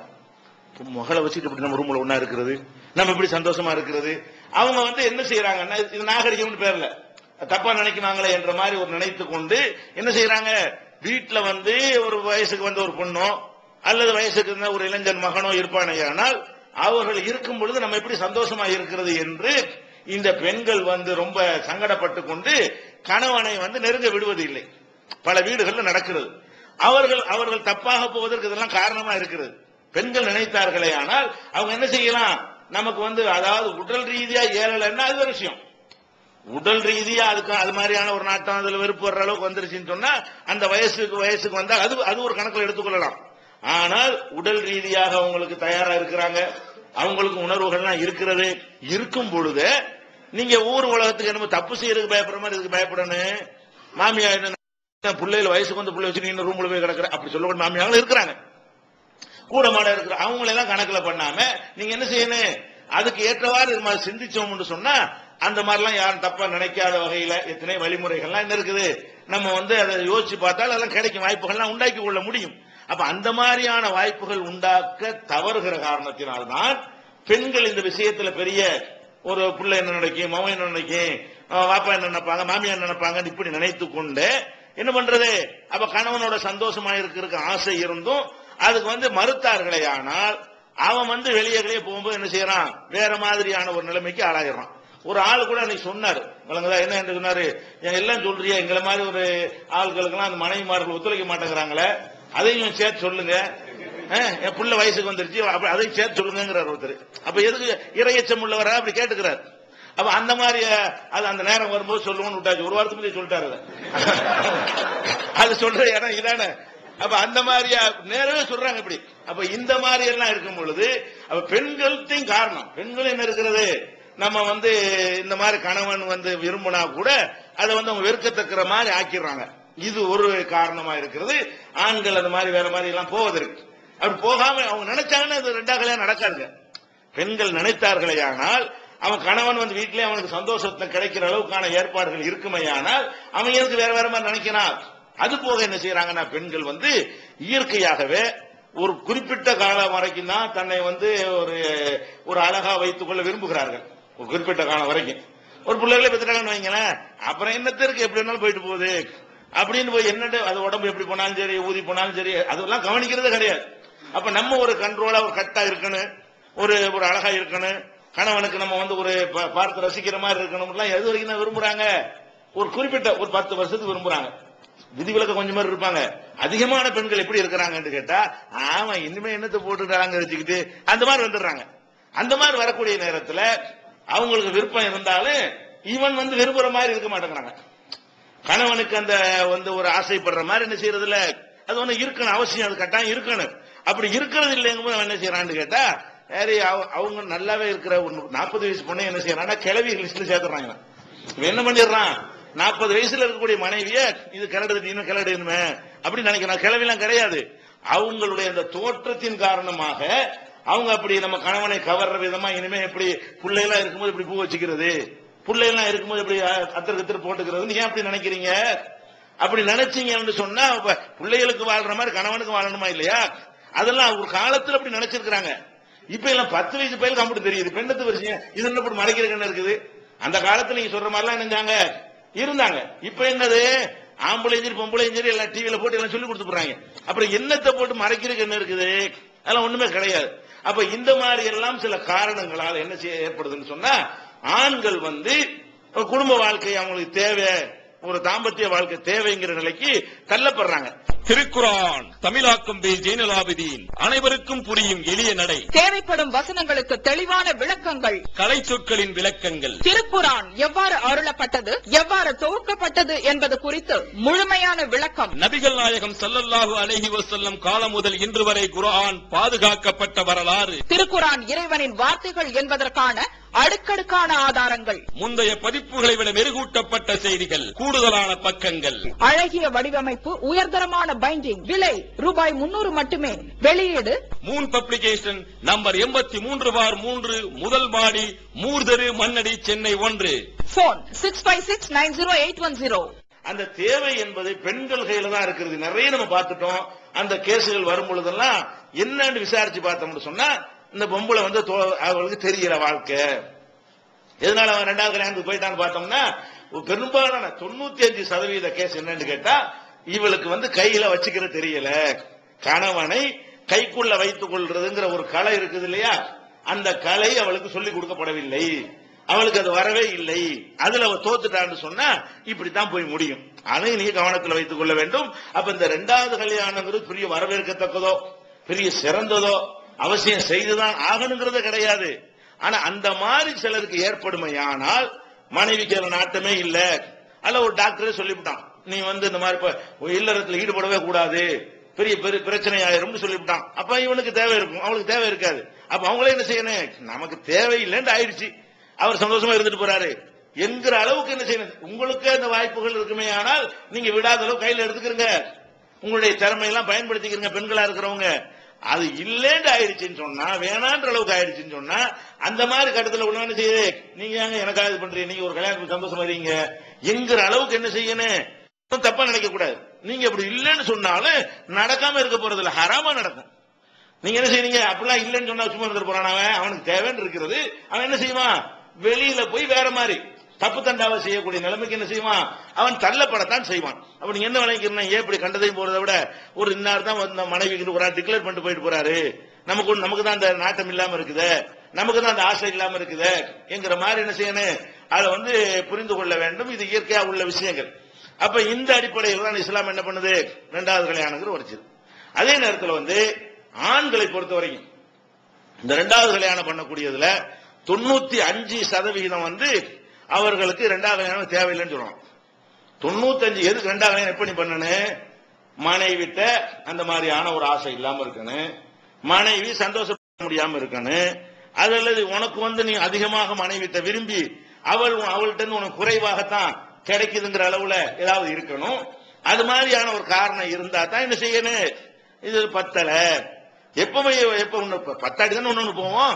மகளை வச்சுட்டு இப்படி நம்ம ரூம்ல ஒன்னா இருக்கிறது, நம்ம இப்படி சந்தோஷமா இருக்கிறது, அவங்க என்ன செய்யறாங்கன்னா இது நாகரிகம்னு பேர்ல தப்பா நினைக்கிறாங்களே என்ற மாதிரி ஒரு நினைத்து கொண்டு என்ன செய்யறாங்க, வீட்டுல ஒரு வயசுக்கு ஒரு பொண்ணோ அல்லது வயசுக்கு ஒரு இளைஞன் மகனோ இருப்பானே, ஆனால் அவர்கள் இருக்கும் பொழுது நம்ம எப்படி சந்தோஷமா இருக்கிறது என்று இந்த பெண்கள் ரொம்ப சங்கடப்பட்டு கொண்டு கணவனை நெருங்க விடுவது இல்லை. பல வீடுகள்ல நடக்கிறது. அவர்கள் தப்பாக போவதற்கு இதெல்லாம் காரணமா இருக்கிறது. பெண்கள் நினைத்தார்களே ஆனால் அவங்க என்ன செய்யலாம், நமக்கு அதாவது உடல் ரீதியா ஏறலைன்னா அது ஒரு விஷயம், உடல் ரீதியா அதுக்கு அது மாதிரியான ஒரு நாட்டம் அதுல வெறுப்பு வர்ற அளவுக்கு வந்துருச்சுன்னு சொன்னா அந்த வயசுக்கு வந்தா அது ஒரு கணக்கில் எடுத்துக்கொள்ளலாம். ஆனால் உடல் ரீதியாக அவங்களுக்கு தயாரா இருக்கிறாங்க, அவங்களுக்கு உணர்வுகள்லாம் இருக்கிறது. இருக்கும் பொழுது நீங்க ஊர் உலகத்துக்கு என்ன தப்பு செய்யறதுக்கு பயப்படுற மாதிரி இதுக்கு பயப்படணும். மாமியா என்ன பிள்ளைகள் வயசுக்கு வந்து பிள்ளை வச்சு நீங்க ரூம்ல போய் கிடக்குற அப்படி சொல்லக்கூடிய மாமியாங்களும் இருக்கிறாங்க, கூட மாட இருக்கிற அவங்களெல்லாம் கணக்குல பண்ணாம நீங்க என்ன செய்யணும், அதுக்கு ஏற்றவாறு சிந்திச்சோம்னு சொன்னா அந்த மாதிரிலாம் யாரும் தப்பா நினைக்காத வகையில எத்தனை வழிமுறைகள்லாம் என்ன இருக்குது, நம்ம வந்து அதை யோசிச்சு பார்த்தால் அதெல்லாம் கிடைக்கும் வாய்ப்புகள்லாம் உண்டாக்கி கொள்ள முடியும். அப்ப அந்த மாதிரியான வாய்ப்புகள் உண்டாக்க தவறுகிற காரணத்தினால்தான் பெண்கள் இந்த விஷயத்துல பெரிய ஒரு பிள்ளை என்ன நினைக்கும், மகன் என்ன நினைக்கும், வாப்பா என்ன நினைப்பாங்க, மாமியா என்ன நினைப்பாங்க இப்படி நினைத்து கொண்டு என்ன பண்றது. அப்ப கணவனோட சந்தோஷமா இருக்கிறதுக்கு ஆசை இருந்தும் அதுக்கு வந்து மறுத்தார்களே ஆனால் அவன் வெளியே போகும்போது என்ன செய்யறான், வேற மாதிரியான ஒரு நிலைமைக்கு ஆளாயிடுறான். ஒரு ஆள் கூட அன்னைக்கு சொன்னாரு, என்ன என்று சொன்னாரு, எல்லாம் சொல்றியா எங்களை மாதிரி ஒரு ஆள்களுக்கு எல்லாம் அந்த மனைவிமார்கள் ஒத்துழைக்க மாட்டேங்கிறாங்களே, அதையும் சேர்த்து சொல்லுங்க, என் புள்ள வயசுக்கு வந்துருச்சு அதையும் சேர்த்து சொல்லுங்கிறார் ஒருத்தர். அப்ப எதுக்கு இறையச்சம் உள்ளவரா அப்படி கேட்டுக்கிறார். அப்ப அந்த மாதிரி அது அந்த நேரம் வரும்போது சொல்லுவோம்னு விட்டாச்சு, ஒரு வாரத்துக்கு முன்னாடி சொல்லிட்டாரு அது சொல்ற இடம் இதானே. அப்ப அந்த மாதிரியா நேரவே சொல்றாங்க இப்படி. அப்ப இந்த மாதிரி எல்லாம் இருக்கும் பொழுது அப்ப பெண்கள்த்தையும் காரணம், பெண்கள் என்ன இருக்கிறது, நம்ம இந்த மாதிரி கணவன் விரும்பினா கூட அதை அவங்க வெறுக்கத்தக்கிற மாதிரி ஆக்கிடுறாங்க. இது ஒரு காரணமா இருக்கிறது. ஆண்கள் அந்த மாதிரி வேற மாதிரி எல்லாம் போவதற்கு அப்படி போகாம அவங்க நினைச்சாங்கன்னா அது ரெண்டா கல்யாணம் நடக்காதுங்க. பெண்கள் நினைத்தார்களே ஆனால் அவன் கணவன் வீட்டிலே அவனுக்கு சந்தோஷத்தை கிடைக்கிற அளவுக்கான ஏற்பாடுகள் இருக்குமையானால் அவன் எதுக்கு வேற வேற மாதிரி நினைக்கிறான். அது போக என்ன செய்யறாங்கன்னா பெண்கள் இயற்கையாகவே ஒரு குறிப்பிட்ட காலம் வரைக்கும் தான் தன்னை ஒரு அழகா வைத்துக் கொள்ள விரும்புகிறார்கள். ஒரு குறிப்பிட்ட காலம் வரைக்கும் ஒரு பிள்ளைகளை பெற்றுட்டாங்கன்னு வைங்களேன், அப்புறம் என்னத்திற்கு எப்படி வேணாலும் போயிட்டு போகுது அப்படின்னு போய் என்னட்டு அது உடம்பு எப்படி போனாலும் சரி ஊதி போனாலும் சரி அதெல்லாம் கவனிக்கிறதே கிடையாது. அப்ப நம்ம ஒரு கண்ட்ரோலா ஒரு கட்டா இருக்கணும், ஒரு அழகா இருக்கணும், கணவனுக்கு நம்ம ஒரு பார்த்து ரசிக்கிற மாதிரி இருக்கணும், எது வரைக்கும் தான் விரும்புறாங்க, ஒரு குறிப்பிட்ட ஒரு 10 வருஷத்துக்கு விரும்புறாங்க. விதிவிலக்க கொஞ்சம் மாதிரி இருப்பாங்க. அதிகமான பெண்கள் எப்படி இருக்கிறாங்கன்னு கேட்டா ஆமா இனிமே என்னத்தை போட்டுட்டாங்க வச்சுக்கிட்டு அந்த மாதிரி வந்துடுறாங்க. அந்த மாதிரி வரக்கூடிய நேரத்துல அவங்களுக்கு விருப்பம் இருந்தாலும் இவன் விரும்புற மாதிரி இருக்க மாட்டேங்கிறாங்க. கணவனுக்கு அந்த ஒரு ஆசைப்படுற மாதிரி என்ன செய்யறது இல்ல, அது ஒண்ணு இருக்கணும், அவசியம், அது கட்டாயம் இருக்கணும். அப்படி இருக்கிறது இல்லைங்கும்போது அவன் என்ன செய்யறான்னு கேட்டா அவங்க நல்லாவே இருக்கிற 40 வயசு பொண்ணு என்ன செய்யறான்னா கிளவி லிஸ்ட்ல சேர்த்துறாங்க. என்ன பண்ணிடுறான், 40 வயசுல இருக்கக்கூடிய மனைவிய இது கிளடுன்னு கிளடுமே அப்படி நினைக்கிறான். கிளவிலாம் கிடையாது. அவங்களுடைய அந்த தோற்றத்தின் காரணமாக அவங்க அப்படி நம்ம கணவனை கவர்ற விதமா இனிமே எப்படி பிள்ளைலாம் இருக்கும்போது இப்படி பூ வச்சுக்கிறது, பிள்ளைலாம் இருக்கும்போது இப்படி அத்திர போட்டுக்கிறது ஏன் அப்படி நினைக்கிறீங்க? அப்படி நினைச்சீங்கன்னு சொன்னா பிள்ளைகளுக்கு வாழ்ற மாதிரி கணவனுக்கு வாழணுமா இல்லையா? அதெல்லாம் ஒரு காலத்துல அப்படி நினைச்சிருக்கிறாங்க. இப்ப எல்லாம் 10 வயசு பையனுக்கு அப்படி தெரியுது. பெண்ணத்து வருஷம் இது என்ன இப்படி மறைக்கிறது என்ன இருக்குது? அந்த காலத்துல நீங்க சொல்ற மாதிரிலாம் நினைச்சாங்க இருந்தாங்க. இப்ப என்னது ஆம்பளை இன்ஜிரி பொம்பளை இன்ஜிரி எல்லாம் டிவியில போட்டு எல்லாம் சொல்லி கொடுத்துறாங்க. அப்புறம் என்னத்தை போட்டு மறைக்கிறதுக்கு என்ன இருக்குது? அதெல்லாம் ஒண்ணுமே கிடையாது. அப்ப இந்த மாதிரி எல்லாம் சில காரணங்களால் என்ன செய்ய ஏற்படுதுன்னு சொன்னா ஆண்கள் குடும்ப வாழ்க்கை அவங்களுக்கு தேவை, ஒரு தாம்பத்திய வாழ்க்கை தேவைங்கிற நிலைக்கு தள்ளப்படுறாங்க. திருக்குரான் தமிழாக்கம் பி ஜெயினலாபிதீன் அனைவருக்கும் புரியும் எளிய நடை, தேவைப்படும் வசனங்களுக்கு தெளிவான விளக்கங்கள், கலை சொற்களின் விளக்கங்கள், திருக்குரான் எவ்வாறு அருளப்பட்டது, எவ்வாறு தொகுக்கப்பட்டது என்பது குறித்து முழுமையான விளக்கம், நபிகள் நாயகம் ஸல்லல்லாஹு அலைஹி வஸல்லம் காலம் முதல் இன்று வரை குர்ஆன் பாதுகாக்கப்பட்ட வரலாறு, திருக்குரான் இறைவனின் வார்த்தைகள் என்பதற்கான அடுக்கடுக்கான ஆதாரங்கள், முந்தைய பதிப்புகளை விட மெருகூட்டப்பட்ட செய்திகள், கூடுதலான பக்கங்கள், அழகிய வடிவமைப்பு, உயர்தரமான பைண்டிங், விலை ரூபாய் 300 மட்டுமே. வெளியீடு மூன் பப்ளிகேஷன், நம்பர் 83/3, முதல் மாடி, மூர்தரு, மண்ணடி, சென்னை 1. போன் 65690810. அந்த தேவை என்பது பெண்கள் கையில தான் இருக்கிறது. நிறைய நம்ம பார்த்துட்டோம். அந்த கேசுகள் வரும் பொழுதெல்லாம் என்னன்னு விசாரிச்சு பார்த்தோம்னு சொன்னா இந்த பொம்பளை அவளுக்கு தெரியல வாழ்க்கை எதனால அவன் 2வது கல்யாணத்துக்கு போயிட்டான்னு பார்த்தோம்னா பெரும்பாலான 95% கேஸ் என்னன்னு கேட்டா இவளுக்கு கையில வச்சுக்கிற தெரியல, கணவனை கைக்குள்ள வைத்துக் கொள்றதுங்கிற ஒரு கலை இருக்குது இல்லையா, அந்த கலை அவளுக்கு சொல்லிக் கொடுக்கப்படவில்லை, அவளுக்கு அது வரவே இல்லை, அதுல அவ தோத்துட்டான்னு சொன்னா இப்படித்தான் போய் முடியும். அதையும் நீங்க கவனத்தில் வைத்துக் கொள்ள வேண்டும். அப்ப இந்த 2வது கல்யாணங்கிறது பெரிய வரவேற்கத்தக்கதோ பெரிய சிறந்ததோ அவசியம் செய்துதான் ஆகணுங்கிறது கிடையாது. ஆனா அந்த மாதிரி சிலருக்கு ஏற்படுமையானால் மனைவிக்கு அதுல நாட்டமே இல்ல, அல்ல ஒரு டாக்டரே சொல்லிவிட்டான், நீ வந்து இந்த மாதிரி இல்லறத்துல ஈடுபடவே கூடாது, பெரிய பெரிய பிரச்சனை ஆயிரும் சொல்லிவிட்டான். அப்ப இவனுக்கு தேவை இருக்கும், அவளுக்கு தேவை இருக்காது. அப்ப அவங்களே என்ன செய்யணும், நமக்கு தேவையில்லைன்னு ஆயிடுச்சு, அவர் சந்தோஷமா இருந்துட்டு போறாரு என்கிற அளவுக்கு என்ன செய்யணும். உங்களுக்கு அந்த வாய்ப்புகள் இருக்குமே, ஆனால் நீங்க விடாத அளவு கையில எடுத்துக்கிறீங்க, உங்களுடைய திறமையெல்லாம் பயன்படுத்திக்கிறீங்க பெண்களா இருக்கிறவங்க. அது இல்லேன்னு ஆயிடுச்சுன்னு சொன்னா, வேணான்ற அளவுக்கு ஆயிடுச்சுன்னு சொன்னா, அந்த மாதிரி கட்டத்தில் உள்ளவன செய்யுது, நீங்க ஏங்க எனக்காக இது பண்றீங்க, நீங்க ஒரு கல்யாணத்துக்கு சந்தோஷமா இருக்கீங்க என்கிற அளவுக்கு என்ன செய்யணும், தப்பா நினைக்க கூடாது. நீங்க அப்படி இல்லைன்னு சொன்னாலும் நடக்காம இருக்க போறது இல்ல, ஹராமா நடக்கும். நீங்க என்ன செய்றீங்க, அப்படிலாம் இல்லைன்னு சொன்னா சும்மா இருந்துட்டு போறான், அவனுக்கு தேவைன்னு இருக்கிறது, அவன் என்ன செய்வான், வெளியில போய் வேற மாதிரி தப்பு தண்டாவை செய்யக்கூடிய நிலைமைக்கு என்ன செய்வான், அவன் தள்ளப்படத்தான் செய்வான். அப்ப நீங்க என்ன விளைக்கிறீங்க, ஏன் இப்படி கண்டதையும் போறதை விட ஒரு இன்னார் தான் மனைவி ஒரு டிக்ளேர் பண்ணிட்டு போயிட்டு போறாரு, நமக்கு தான் அந்த நாட்டம் இல்லாம இருக்குது, நமக்கு தான் அந்த ஆசை இல்லாம இருக்குது என்கிற மாதிரி என்ன செய்யணும், அதை வந்து புரிந்து கொள்ள வேண்டும். இது இயற்கையா உள்ள விஷயங்கள். அப்ப இந்த அடிப்படையில் தான் இஸ்லாம் என்ன பண்ணுது, இரண்டாவது கல்யாணங்கிற வரைச்சது. அதே நேரத்தில் வந்து ஆண்களை பொறுத்த வரைக்கும் இந்த இரண்டாவது கல்யாணம் பண்ணக்கூடியதுல 95% வந்து அவர்களுக்கு இரண்டாவது கல்யாணம் தேவையில்லைன்னு சொல்றாங்க. 95 எதுக்கு இரண்டாவது கல்யாணம் எப்படி பண்ணணும், மனைவிட்ட அந்த மாதிரியான ஒரு ஆசை இல்லாம இருக்கணும், மனைவி சந்தோஷப்பட முடியாம இருக்கணும், அது அல்லது உனக்கு வந்து நீ அதிகமாக மனைவிட்ட விரும்பி அவள்கிட்ட உனக்கு குறைவாகத்தான் கிடைக்குதுங்கிற அளவுல ஏதாவது இருக்கணும். அது மாதிரியான ஒரு காரணம் இருந்தா தான் என்ன செய்யணும், இது பத்தல. எப்பவுமே எப்ப பத்தாடி தானே ஒண்ணு போவோம்,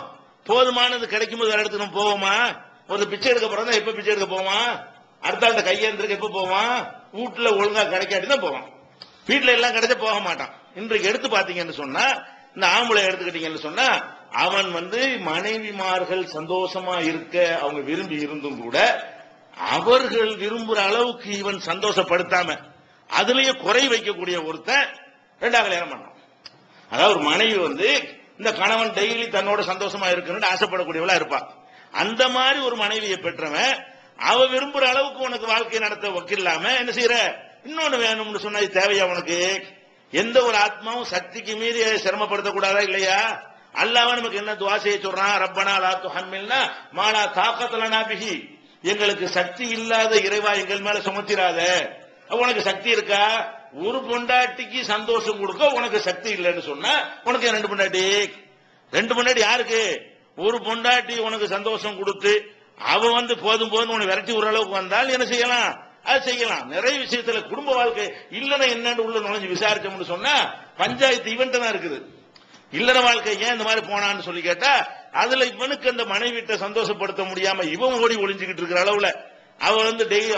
போதுமானது கிடைக்கும் போது வேற இடத்துக்கு நம்ம போவோமா, ஒரு பிச்சை எடுக்க போறோம் எப்ப பிச்சை எடுக்க போவான், அடுத்த அந்த கையேந்திரக்கு எப்ப போவான், வீட்டுல ஒழுங்கா கிடைக்காட்டி தான் போவான், வீட்டுல எல்லாம் கிடைச்சா போக மாட்டான். இன்றைக்கு எடுத்து பாத்தீங்கன்னு சொன்னா, இந்த ஆம்பளை எடுத்துக்கிட்டீங்கன்னு சொன்னா, அவன் வந்து மனைவிமார்கள் சந்தோஷமா இருக்க அவங்க விரும்பி இருந்தும் கூட அவர்கள் விரும்புற அளவுக்கு இவன் சந்தோஷப்படுத்தாம அதுலயே குறை வைக்கக்கூடிய ஒருத்தன் இரண்டாவது கல்யாணம் பண்றான். அதாவது ஒரு மனைவி வந்து இந்த கணவன் டெய்லி தன்னோட சந்தோஷமா இருக்கணும்னு ஆசைப்படக்கூடியவளா இருப்பான். அந்த மாதிரி ஒரு மனைவியை பெற்றவன் அவ விரும்புற அளவுக்கு உனக்கு வாழ்க்கை நடத்த வக்கில்லாம என்ன செய்யற, இன்னொன்னு வேணும்னு சொன்னா இது தேவையா உனக்கு? எந்த ஒரு ஆத்மாவும் சக்திக்கு மீறி சிரமப்படுத்தக்கூடாதா இல்லையா? அல்லாஹ் நமக்கு என்ன துஆ செய்ய சொல்றான், ரப்பனா லா துஹம்மில்னா மா லா தாகத லனா பிஹி, எங்களுக்கு சக்தி இல்லாத இறைவா எங்கள் மேல சுமத்திராத. உனக்கு சக்தி இருக்கா? ஒரு பொண்டாட்டிக்கு சந்தோஷம் கொடுக்க உனக்கு சக்தி இல்லைன்னு சொன்னா உனக்கு ரெண்டு பொண்டாட்டி யாருக்கு? ஒரு பொண்டாட்டி உனக்கு சந்தோஷம் கொடுத்து அவ வந்து போதும் போதும் உனக்கு விரட்டி ஒரு அளவுக்கு வந்தால் என்ன செய்யலாம், அது செய்யலாம். நிறைய விஷயத்துல குடும்ப வாழ்க்கை இல்லைன்னா என்னன்னு உள்ள நுழைஞ்சு விசாரிச்சோம்னு சொன்னா பஞ்சாயத்து இவன்ட்டு தான் இருக்குது. இல்லற வாழ்க்கை ஏன் இந்த மாதிரி போனான்னு சொல்லி கேட்டா, அதுல இவனுக்கு அந்த மனைவிட்ட சந்தோஷப்படுத்த முடியாம இவன் ஓடி ஒளிஞ்சுக்கிட்டு இருக்கிற அளவுல அவ வந்து டெய்லி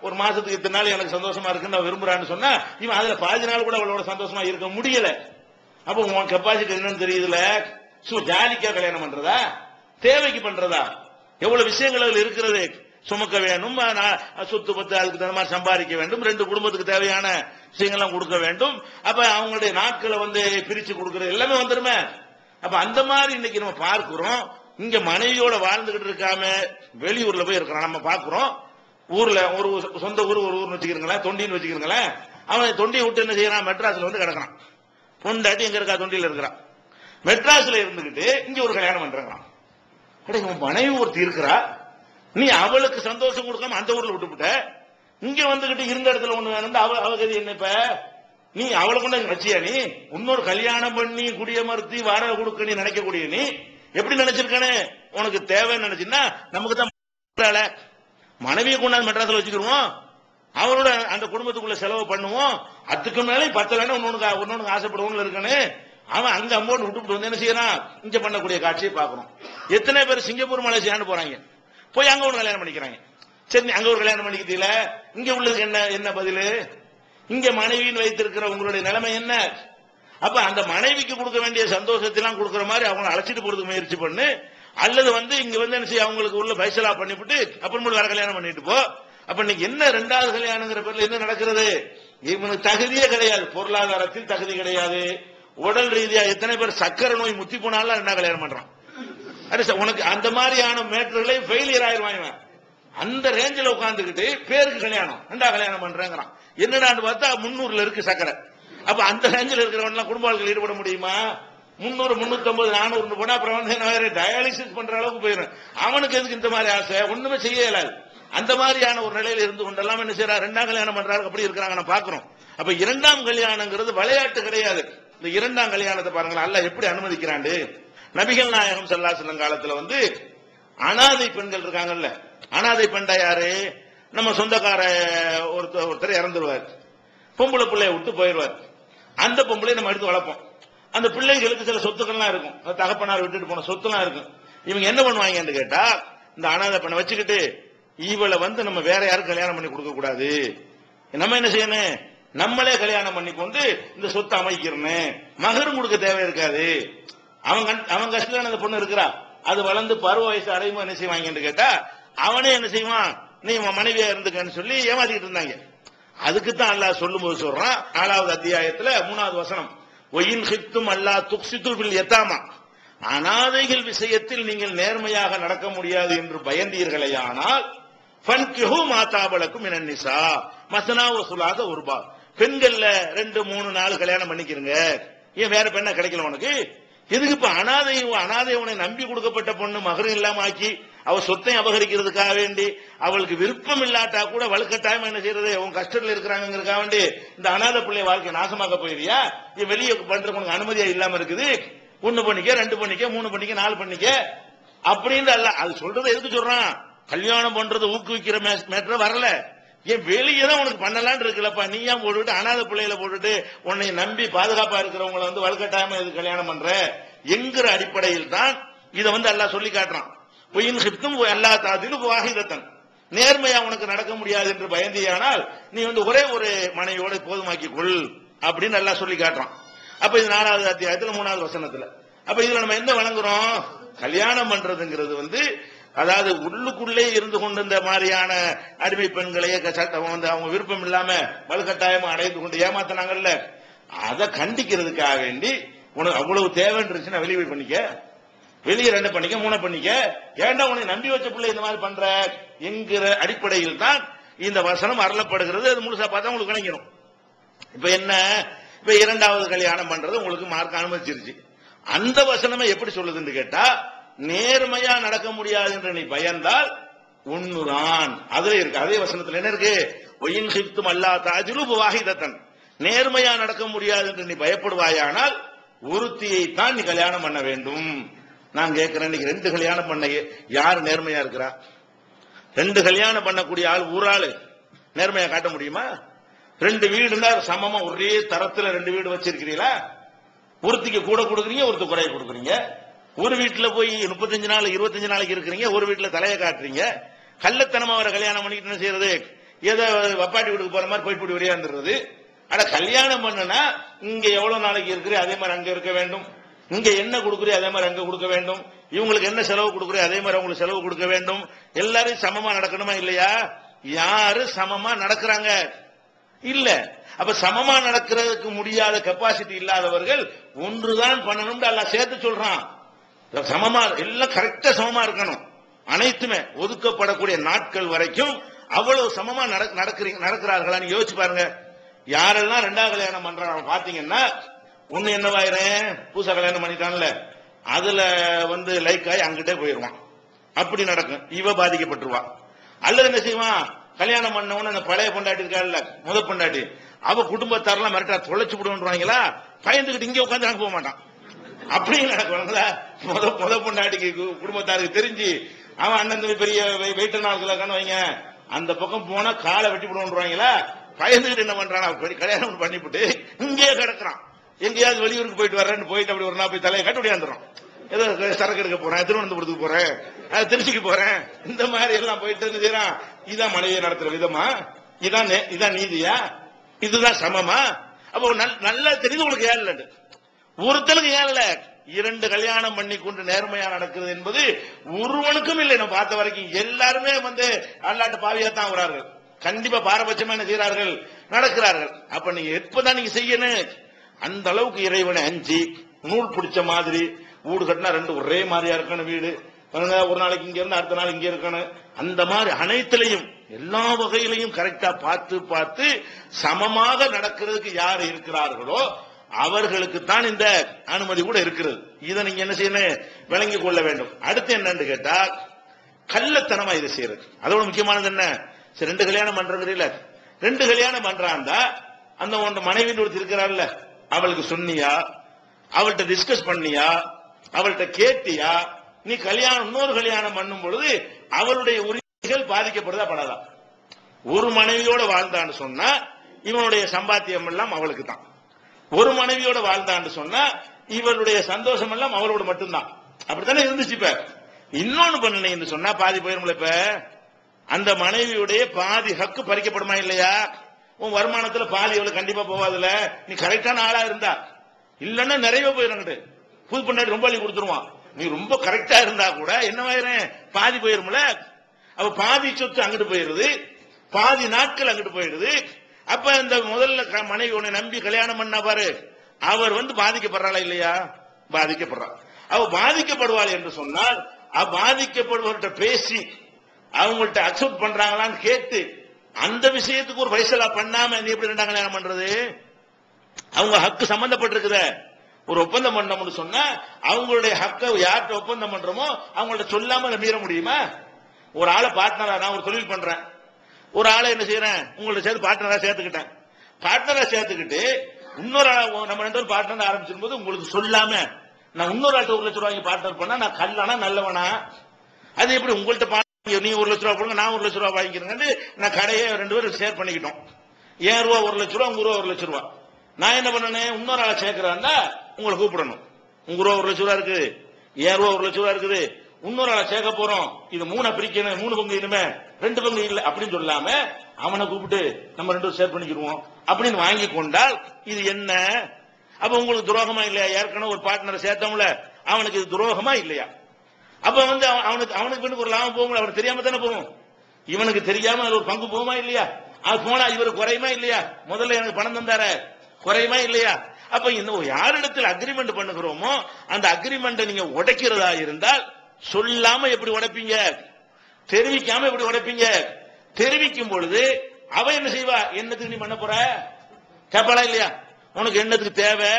ஒரு மாசத்துக்கு இத்தனை நாள் எனக்கு சந்தோஷமா இருக்குன்னு அவ விரும்புறான்னு சொன்னா இவன் அதுல பாதி நாள் கூட அவளோட சந்தோஷமா இருக்க முடியல. அப்ப உன் கெப்பாசிட்டி என்னன்னு தெரியுதுல, ஜாலிக்கா கல்யாணம் பண்றதா, தேவைக்கு பண்றதா? எவ்வளவு விஷயங்கள் அதுல இருக்கிறது. சுமக்க வேணும், சொத்து பத்து அதுக்கு தகுந்த மாதிரி சம்பாதிக்க வேண்டும், ரெண்டு குடும்பத்துக்கு தேவையான விஷயங்கள்லாம் கொடுக்க வேண்டும். அப்ப அவங்களுடைய நாட்களை வந்து பிரிச்சு கொடுக்கறது எல்லாமே வந்துருமே. அப்ப அந்த மாதிரி இன்னைக்கு நம்ம பார்க்கிறோம். இங்க மனைவியோட வாழ்ந்துகிட்டு இருக்காம வெளியூர்ல போய் இருக்கிறான் நம்ம பார்க்கிறோம். ஊர்ல ஒரு சொந்த ஊர் ஒரு ஊர்னு வச்சுக்கிறீங்களேன், தொண்டின்னு வச்சுக்கிறீங்களேன், அவன் தொண்டியை விட்டு என்ன செய்யறான், மெட்ராஸ்ல வந்து கிடக்கிறான். பொண்டாட்டி எங்க இருக்கா, தொண்டியில இருக்கிறான். மெட்ராஸ்ல இருந்துகிட்டு இங்க ஒரு கல்யாணம் பண்றான். மனைவி ஒருத்தி இருக்கிறா, நீ அவளுக்கு சந்தோஷம் கொடுக்காம அந்த ஊர்ல விட்டுவிட்ட, இங்க வந்துகிட்டு இருந்த இடத்துல ஒண்ணு வேணும், அவ கதி என்ன? இப்ப நீ அவளை கொண்டு வச்சியா? நீ இன்னொரு கல்யாணம் பண்ணி குடியமர்த்தி வாடகை கொடுக்க நீ நினைக்கக்கூடிய நீ எப்படி நினைச்சிருக்கானே? உனக்கு தேவைன்னு நினைச்சுன்னா நமக்கு தான் மனைவியை கொண்டாந்து மெட்ராஸ்ல வச்சுக்கிடுவோம், அவரோட அந்த குடும்பத்துக்குள்ள செலவு பண்ணுவோம், அதுக்கு மேலே 10 வேணும் ஒன்னொன்னு ஆசைப்படுவோம்னு இருக்கானே. அவன் அங்க அமௌண்ட் விட்டுவிட்டு வந்து என்ன செய்யறான், இங்க பண்ணக்கூடிய காட்சியை பார்க்கணும். எத்தனை பேர் சிங்கப்பூர் மலேசியான்னு போறாங்க, போய் அங்க ஒரு கல்யாணம் பண்ணிக்கிறாங்க. சரி, அங்க ஒரு கல்யாணம் பண்ணிக்கிட்டீல, இங்க உள்ளது என்ன பதில்? இங்க மனைவின்னு வைத்திருக்கிற உங்களுடைய நிலைமை என்ன? அப்ப அந்த மனைவிக்கு கொடுக்க வேண்டிய சந்தோஷத்தெல்லாம் கொடுக்கிற மாதிரி அவங்களை அழைச்சிட்டு போறதுக்கு முயற்சி பண்ணு, அல்லது வந்து இங்க வந்து என்ன செய்ய, அவங்களுக்கு உள்ள பைசலா பண்ணிவிட்டு அப்புறம் வேற கல்யாணம் பண்ணிட்டு போ. அப்ப இன்னைக்கு என்ன ரெண்டாவது கல்யாணங்கிற பேர்ல என்ன நடக்கிறது? இவனுக்கு தகுதியே கிடையாது, பொருளாதாரத்தில் தகுதி கிடையாது, உடல் ரீதியா எத்தனை பேர் சக்கரை நோய் முத்தி போனாலும் ரெண்டாவது கல்யாணம் பண்றான். உனக்கு அந்த மாதிரியான மேட்டர்களை ஃபெயிலியர் ஆயிடுவாங்க. அந்த ரேஞ்சில் உட்கார்ந்துக்கிட்டு பேருக்கு கல்யாணம் ரெண்டா கல்யாணம் பண்றேங்கிறான். என்னடான்னு பார்த்தா 300 இருக்கு சக்கரை. அப்ப அந்த ரேஞ்சில் இருக்கிறவன் குடும்ப வாழ்க்கையில் ஈடுபட முடியுமா? 300, 350, 400 போனா அப்புறம் வந்து டயாலிசிஸ் பண்ற அளவுக்கு போயிடும். அவனுக்கு எதுக்கு இந்த மாதிரி ஆசை? ஒண்ணுமே செய்ய இயலாது. அந்த மாதிரியான ஒரு நிலையில இருந்து கொண்டெல்லாம் என்ன செய்யறாரு, இரண்டாம் கல்யாணம் பண்றாரு, அப்படி இருக்கிறாங்க நான் பாக்குறோம். அப்ப இரண்டாம் கல்யாணங்கிறது விளையாட்டு கிடையாது. இந்த இரண்டாம் கல்யாணத்தை பாருங்களேன், அல்லாஹ் எப்படி அனுமதிக்கிறாண்டு. நபிகள் நாயகம் ஸல்லல்லாஹு அலைஹி வஸல்லம் காலத்துல வந்து அனாதை பெண்கள் இருக்காங்கல்ல, அனாதை பெண்டா யாரு, நம்ம சொந்தக்கார ஒருத்தர் இறந்துருவார், பொம்பளை பிள்ளைய விட்டு போயிடுவார். அந்த பொம்பளையை நம்ம எடுத்து வளர்ப்போம். அந்த பிள்ளைகளுக்கு சில சொத்துக்கள்லாம் இருக்கும், தகப்பனார் விட்டுட்டு போன சொத்துலாம் இருக்கும். இவங்க என்ன பண்ணுவாங்கன்னு கேட்டா, இந்த அனாதை பெண்ணை வச்சுக்கிட்டு இவளை வந்து நம்ம வேற யாரும் கல்யாணம் பண்ணி கொடுக்க கூடாது, நம்ம என்ன செய்யணும், நம்மளே கல்யாணம் பண்ணி கொண்டு இந்த சொத்தை அமைக்கிறேன்னு, மகரும் கொடுக்க தேவை இருக்காது. அவங்க கஷ்டம் அந்த பொண்ணு இருக்கிறா, அது வளர்ந்து பருவ வயசு அடையும் என்ன செய்வாங்கன்னு கேட்டா, அவனே என்ன செய்வான், நீ மனைவியா இருந்துக்கன்னு சொல்லி ஏமாத்திட்டு இருந்தாங்க. அதுக்குத்தான் அல்லாஹ் சொல்லும் போது சொல்றான் 4வது அத்தியாயத்துல 3வது வசனம், ஒயின் ஹித்தும் அல்லாஹ் துக்ஸிது பில் யதாமா, அனாதைகள் விஷயத்தில் நீங்கள் நேர்மையாக நடக்க முடியாது என்று பயந்தீர்களேயானால் ஃபன்கிஹு மா தாபலக்கும் மினன் நிசா மஸ்னா வ சுலாஸ உர்பா, பெண்கள்ல 2, 3, 4 கல்யாணம் பண்ணிக்கிறங்க, ஏன் வேற பெண்ணா கிடைக்கல உனக்கு, எதுக்கு இப்ப அனாதை உன்னை நம்பி கொடுக்கப்பட்ட பொண்ணு மகரம் இல்லாம ஆக்கி அவ சொத்தை அபகரிக்கிறதுக்காக வேண்டி, அவளுக்கு விருப்பம் இல்லாட்டா கூட வலுக்கட்டாயமா என்ன செய்யறது, உன் கஷ்டத்தில் இருக்கிறாங்கிறதுக்காக வேண்டி இந்த அனாதை பிள்ளை வாழ்க்கை நாசமாக்க போயிருவியா, வெளியே பண்றதுக்கு உனக்கு அனுமதியா இல்லாம இருக்குது, 1 பண்ணிக்க, 2 பண்ணிக்க, 3 பண்ணிக்க, 4 பண்ணிக்க அப்படின்னு அல்ல. அது சொல்றது எதுக்கு சொல்றான், கல்யாணம் பண்றது ஊக்குவிக்கிற மேட்டர் வரல, ஏன் வெளியே தான் உனக்கு பண்ணலான்னு இருக்குல்லப்பா, நீ ஏன் போட்டுட்டு அனாதை பிள்ளையில போட்டுட்டு உன்னை நம்பி பாதுகாப்பா இருக்கிறவங்களை வந்து வலுக்கட்டாயமா இது கல்யாணம் பண்ற என்கிற அடிப்படையில் தான் இதை வந்து அல்லாஹ் சொல்லி காட்டுறான். பொய்யின் ஹிப்தும் அல்லாஹ் தாதிலும் வாஹிதத்தன், நேர்மையா உனக்கு நடக்க முடியாது என்று பயந்தியானால் நீ வந்து ஒரே ஒரு மனைவியோட போதுமாக்கி கொள் அப்படின்னு அல்லாஹ் சொல்லி காட்டுறான். அப்ப இது 4வது அத்தியாயத்துல 3வது வசனத்துல. அப்ப இதுல நம்ம என்ன வழங்குறோம், கல்யாணம் பண்றதுங்கிறது வந்து அதாவது உள்ளுக்குள்ளே இருந்து கொண்டு இந்த மாதிரியான அடிமை பெண்களையே வந்து அவங்க விருப்பம் இல்லாம வலுக்கட்டாயமா அடைந்து கொண்டு ஏமாத்தினாங்கல்ல, அதை கண்டிக்கிறதுக்காக வேண்டி உனக்கு அவ்வளவு தேவைன்னு இருந்துச்சுன்னா வெளியே பண்ணிக்க, வெளியே 2 பண்ணிக்க, 3 பண்ணிக்க, ஏண்டா உன்னை நம்பி வச்ச பிள்ளை இந்த மாதிரி பண்ற என்கிற அடிப்படையில் தான் இந்த வசனம் அருளப்படுகிறது. அது முழுசா பார்த்தா உங்களுக்கு விளங்கிடும். இப்ப என்ன, இப்ப 2வது கல்யாணம் பண்றது உங்களுக்கு மார்க் அனுமதிச்சிருச்சு. அந்த வசனமே எப்படி சொல்லுதுன்னு கேட்டா, நேர்மையா நடக்க முடியாது என்று நீ பயந்தால் ஒண்ணுதான் அதுல இருக்கு. அதே வசனத்துல என்ன இருக்கு, ஒயின் ஹிப்தும் அல்லாஹ் தாஜிலு வாஹிதத்தன், நேர்மையா நடக்க முடியாது என்று நீ பயப்படுவாயானால் ஒருத்தியை தான் நீ கல்யாணம் பண்ண வேண்டும். நான் கேட்கிறேன், இன்னைக்கு 2 கல்யாணம் பண்ண யாரு நேர்மையா இருக்கிறா? 2 கல்யாணம் பண்ணக்கூடிய ஆள் ஊராளு நேர்மையா காட்ட முடியுமா? 2 வீடுனா சமமா ஒரே தரத்துல 2 வீடு வச்சிருக்கிறீங்களா? ஒருத்திக்கு கூட கொடுக்குறீங்க, ஒருத்தர் குறைய கொடுக்குறீங்க. ஒரு வீட்டுல போய் 35 நாள் 25 நாளைக்கு இருக்கிறீங்க, ஒரு வீட்டுல தலையை காட்டுறீங்க. கள்ளத்தனமா அவரை கல்யாணம் பண்ணிட்டு என்ன செய்யறது, ஏதோ வப்பாட்டி வீட்டுக்கு போற மாதிரி போய் போய் விளையாண்டுறது. ஆனா கல்யாணம் பண்ணுனா இங்க எவ்வளவு நாளைக்கு இருக்கிறே அதே மாதிரி அங்க இருக்க வேண்டும், இங்க என்ன கொடுக்குறே அதே மாதிரி அங்க கொடுக்க வேண்டும், இவங்களுக்கு என்ன செலவு கொடுக்குறே அதே மாதிரி அவங்களுக்கு செலவு கொடுக்க வேண்டும். எல்லாரும் சமமா நடக்கணுமா இல்லையா? யாரு சமமா நடக்கிறாங்க? இல்ல. அப்ப சமமா நடக்கிறதுக்கு முடியாத கெப்பாசிட்டி இல்லாதவர்கள் ஒன்றுதான் பண்ணணும் அல்லாஹ் சேர்த்து சொல்றான். சமமா எல்லாம் கரெக்டா சமமா இருக்கணும். அனைத்துமே ஒதுக்கப்படக்கூடிய நாட்கள் வரைக்கும் அவ்வளவு சமமா நடக்கிறார்களான்னு யோசிச்சு பாருங்க. யாரெல்லாம் 2வது கல்யாணம் பண்றாங்க பாத்தீங்கன்னா, ஒண்ணு என்னவாயிரம் பூசா கல்யாணம் பண்ணிட்டான்ல, அதுல வந்து லைக் ஆகி அங்கிட்டே போயிருவான், அப்படி நடக்கும். இவ பாதிக்கப்பட்டுருவா. அல்லது என்ன செய்வான், கல்யாணம் பண்ணவன அந்த பழைய பொண்டாட்டி இருக்காள்ல, முத பொண்டாட்டி, அவ குடும்பத்தாரெல்லாம் மிரட்டா தொலைச்சு விடுவாங்களா, பயந்துகிட்டு இங்க உட்காந்து அங்க போக மாட்டான். அப்படியும் நடக்கும்ல. முத பொண்டாட்டிக்கு குடும்பத்தாருக்கு தெரிஞ்சு அவன் அண்ணன் பெரிய வெயிட்ட நாட்கள் வைங்க, அந்த பக்கம் போனா காலை வெட்டி விடுவாங்களா, பயந்துகிட்டு என்ன பண்றான், கல்யாணம் பண்ணிவிட்டு இங்கே கிடக்குறான். எங்கேயாவது வெளியூருக்கு போயிட்டு வர்றேன்னு போயிட்டு அப்படி ஒரு நாள் போய் தலையை கட்டி விளையாண்டுறான். ஏதோ சரக்கு எடுக்க போறேன், திருவனந்தபுரத்துக்கு போறேன், திருச்சிக்கு போறேன், இந்த மாதிரி எல்லாம் போயிட்டு செய்யறான். இதான் மனைவியை நடத்துற விதமா? இதான் நீதியா? இதுதான் சமமா? அப்போ நல்லா தெரிஞ்சு உங்களுக்கு ஏன் இல்ல, ஒருத்தருக்கு ஏன் இல்ல, 2 கல்யாணம் பண்ணி கொண்டு நேர்மையா நடக்கிறது என்பது ஒருவனுக்கும் இல்லை. நம்ம பார்த்த வரைக்கும் எல்லாருமே வந்து அல்லாட்ட பாவியா தான் வரார்கள். கண்டிப்பா பாரபட்சமா என்ன செய்யறார்கள், நடக்கிறார்கள். அப்ப நீங்க எப்பதான் நீங்க செய்யணும், அந்த அளவுக்கு இறைவனை அஞ்சி நூல் பிடிச்ச மாதிரி வீடு கட்டினா 2 ஒரே மாதிரியா இருக்கணும், வீடு ஒரு நாளைக்கு இங்க இருந்து அடுத்த நாள் இங்க இருக்கணும், அந்த மாதிரி அனைத்திலையும் எல்லா வகையிலையும் கரெக்டா பார்த்து சமமாக நடக்கிறதுக்கு யார் இருக்கிறார்களோ அவர்களுக்கு தான் இந்த அனுமதி கூட இருக்கிறது. இதை நீங்க என்ன செய்யணும், விளங்கிக் கொள்ள வேண்டும். அடுத்து என்னன்னு கேட்டா, கள்ளத்தனமா இதை செய்யறது. அதோட முக்கியமானது என்ன, சரி 2 கல்யாணம் பண்றதுல 2 கல்யாணம் பண்றான்டா, அந்த உன் மனைவின்னு ஒருத்தர் இருக்கிறாள்ல, அவளுக்கு சொன்னியா, அவள்கிட்ட டிஸ்கஸ் பண்ணியா, அவள்கிட்ட கேட்டியா? நீ கல்யாணம் இன்னொரு கல்யாணம் பண்ணும் பொழுது அவளுடைய உரிமைகள் பாதிக்கப்படுதா படாதா? ஒரு மனைவியோட வாழ்ந்தான்னு சொன்னா இவனுடைய சம்பாத்தியம் எல்லாம் அவளுக்கு தான். ஒரு மனைவியோட வாழ்ந்தான்னு சொன்னா இவளுடைய சந்தோஷம் எல்லாம் அவளோட மட்டும்தான். அப்படித்தானே இருந்துச்சு. இப்ப இன்னொன்னு பண்ணு சொன்னா பாதி போயிரும்ல. இப்ப அந்த மனைவியுடைய பாதி ஹக்கு பறிக்கப்படுமா இல்லையா? உன் வருமானத்துல பாதி அவளுக்கு கண்டிப்பா போவாதுல. நீ கரெக்டான ஆளா இருந்தா, இல்லன்னா நிறைய போயிடும். புது பண்ணாடி ரொம்ப அள்ளி கொடுத்துருவான். நீ ரொம்ப கரெக்டா இருந்தா கூட என்னவாயிரும், பாதி போயிரும்ல. அப்ப பாதி சொத்து அங்கிட்டு போயிருது, பாதி நாட்கள் அங்கிட்டு போயிடுது. அப்ப இந்த முதல்ல மனைவி உன்னை நம்பி கல்யாணம் பண்ணா பாரு, அவர் பாதிக்கப்படுறாளா இல்லையா? பாதிக்கப்படுறா. அவ பாதிக்கப்படுவாள் என்று சொன்னால் பாதிக்கப்படுவர்கிட்ட பேசி அவங்கள்ட்ட அக்செப்ட் பண்றாங்களான்னு கேட்டு அந்த விஷயத்துக்கு ஒரு ஃபைசலா பண்ணாம நீ எப்படி 2 கல்யாணம் பண்றது? அவங்க ஹக்கு சம்பந்தப்பட்டிருக்குத ஒரு ஒப்பந்தம் பண்ணோம்னு சொன்னா அவங்களுடைய ஹக்கை யார்கிட்ட ஒப்பந்தம் பண்றோமோ அவங்கள்ட்ட சொல்லாம அதை மீற முடியுமா? ஒரு ஆளை பார்ட்னரா, நான் ஒரு தொழில் பண்றேன், ஒரு ஆளை என்ன செய்யறேன், உங்கள்ட்ட சேர்த்து பார்ட்னரா சேர்த்துக்கிட்டேன். பார்ட்னரா சேர்த்துக்கிட்டு இன்னொரு நம்ம 2 பேரும் பார்ட்னர் ஆரம்பிச்சிடும் போது உங்களுக்கு சொல்லாம நான் இன்னொரு ஆள்கிட்ட 1 லட்சம் ரூபாய்க்கு பார்ட்னர் பண்ணா நான் கல்லானா நல்லவனா? அது எப்படி உங்கள்கிட்ட நீ 1 லட்சம் ரூபாய் கொடுங்க, நான் 1 லட்சம் ரூபாய் வாங்கிக்கிறேன், நான் கடையை 2 பேரும் ஷேர் பண்ணிக்கிட்டோம். ஏன் ரூபா 1 லட்சம் ரூபா, உங்க ரூபா 1 லட்சம் ரூபா. நான் என்ன பண்ணேன், இன்னொரு ஆளை சேர்க்கிறான்னா உங்களை கூப்பிடணும். உங்க ரூபா 1 லட்சம் ரூபா இருக்குது, ஏன் ரூபா 1 லட்சம் ரூபா இருக்குது, இன்னொரு ஆளை சேர்க்க போறோம், இது 3 பிரிக்கணும், 3 பங்கு இனிமே 2 பங்கு இல்லை அப்படின்னு சொல்லாம அவனை கூப்பிட்டு நம்ம 2 பேரும் ஷேர் பண்ணிக்கிடுவோம் அப்படின்னு வாங்கி கொண்டால் இது என்ன? அப்ப உங்களுக்கு துரோகமா இல்லையா? ஏற்கனவே ஒரு பார்ட்னரை சேர்த்தோம்ல, அவனுக்கு இது துரோகமா இல்லையா? அப்ப அவனுக்கு ஒரு லாபம் போகும், அவனுக்கு தெரியாம தானே போகும். இவனுக்கு தெரியாம அது ஒரு பங்கு போகுமா இல்லையா? அது போனா இவரு குறையுமா இல்லையா? முதல்ல எனக்கு பணம் தந்தார குறையுமா இல்லையா? அப்ப இந்த யாரிடத்தில் அக்ரிமெண்ட் பண்ணுகிறோமோ அந்த அக்ரிமெண்ட் நீங்க உடைக்கிறதா இருந்தால் சொல்லாம எப்படி உடைப்பீங்க? தெரிவிக்காம எப்படி உடைப்பீங்க? தெரிவிக்கும் பொழுது அவ என்ன செய்வா? என்னத்துக்கு நீ பண்ண போற கேப்பாளா இல்லையா? உனக்கு என்னத்துக்கு தேவை?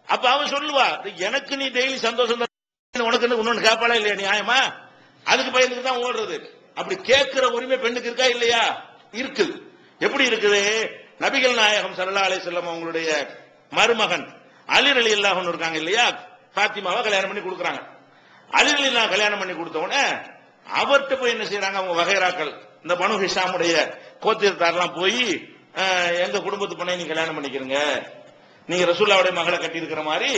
அப்ப அவன் சொல்லுவா, எனக்கு நீ டெய்லி சந்தோஷம் உனக்கு இன்னொன்னு கேப்பாளா இல்லையா? நியாயமா? அதுக்கு பயந்துக்கு தான் ஓடுறது. அப்படி கேட்கிற உரிமை பெண்ணுக்கு இருக்கா இல்லையா? இருக்குது. எப்படி இருக்குது? நபிகள் நாயகம் ஸல்லல்லாஹு அலைஹி வஸல்லம் அவங்களுடைய மருமகன் அலி ரலியல்லாஹு அன்ஹு இருக்காங்க இல்லையா? ஃபாத்திமாவை கல்யாணம் பண்ணி கொடுக்குறாங்க. அலி ரலியல்லாஹு கல்யாணம் பண்ணி கொடுத்த உடனே அவர்கிட்ட போய் என்ன செய்யறாங்க, அவங்க வகைராக்கள் இந்த பனு ஹிஷாமுடைய கோத்திரத்தாரெல்லாம் போய் எங்க குடும்பத்து பொண்ணை நீ கல்யாணம் பண்ணிக்கிறீங்க, நீங்க ரசூலுல்லாஹ்வுடைய மகளை கட்டி இருக்கிற மாதிரி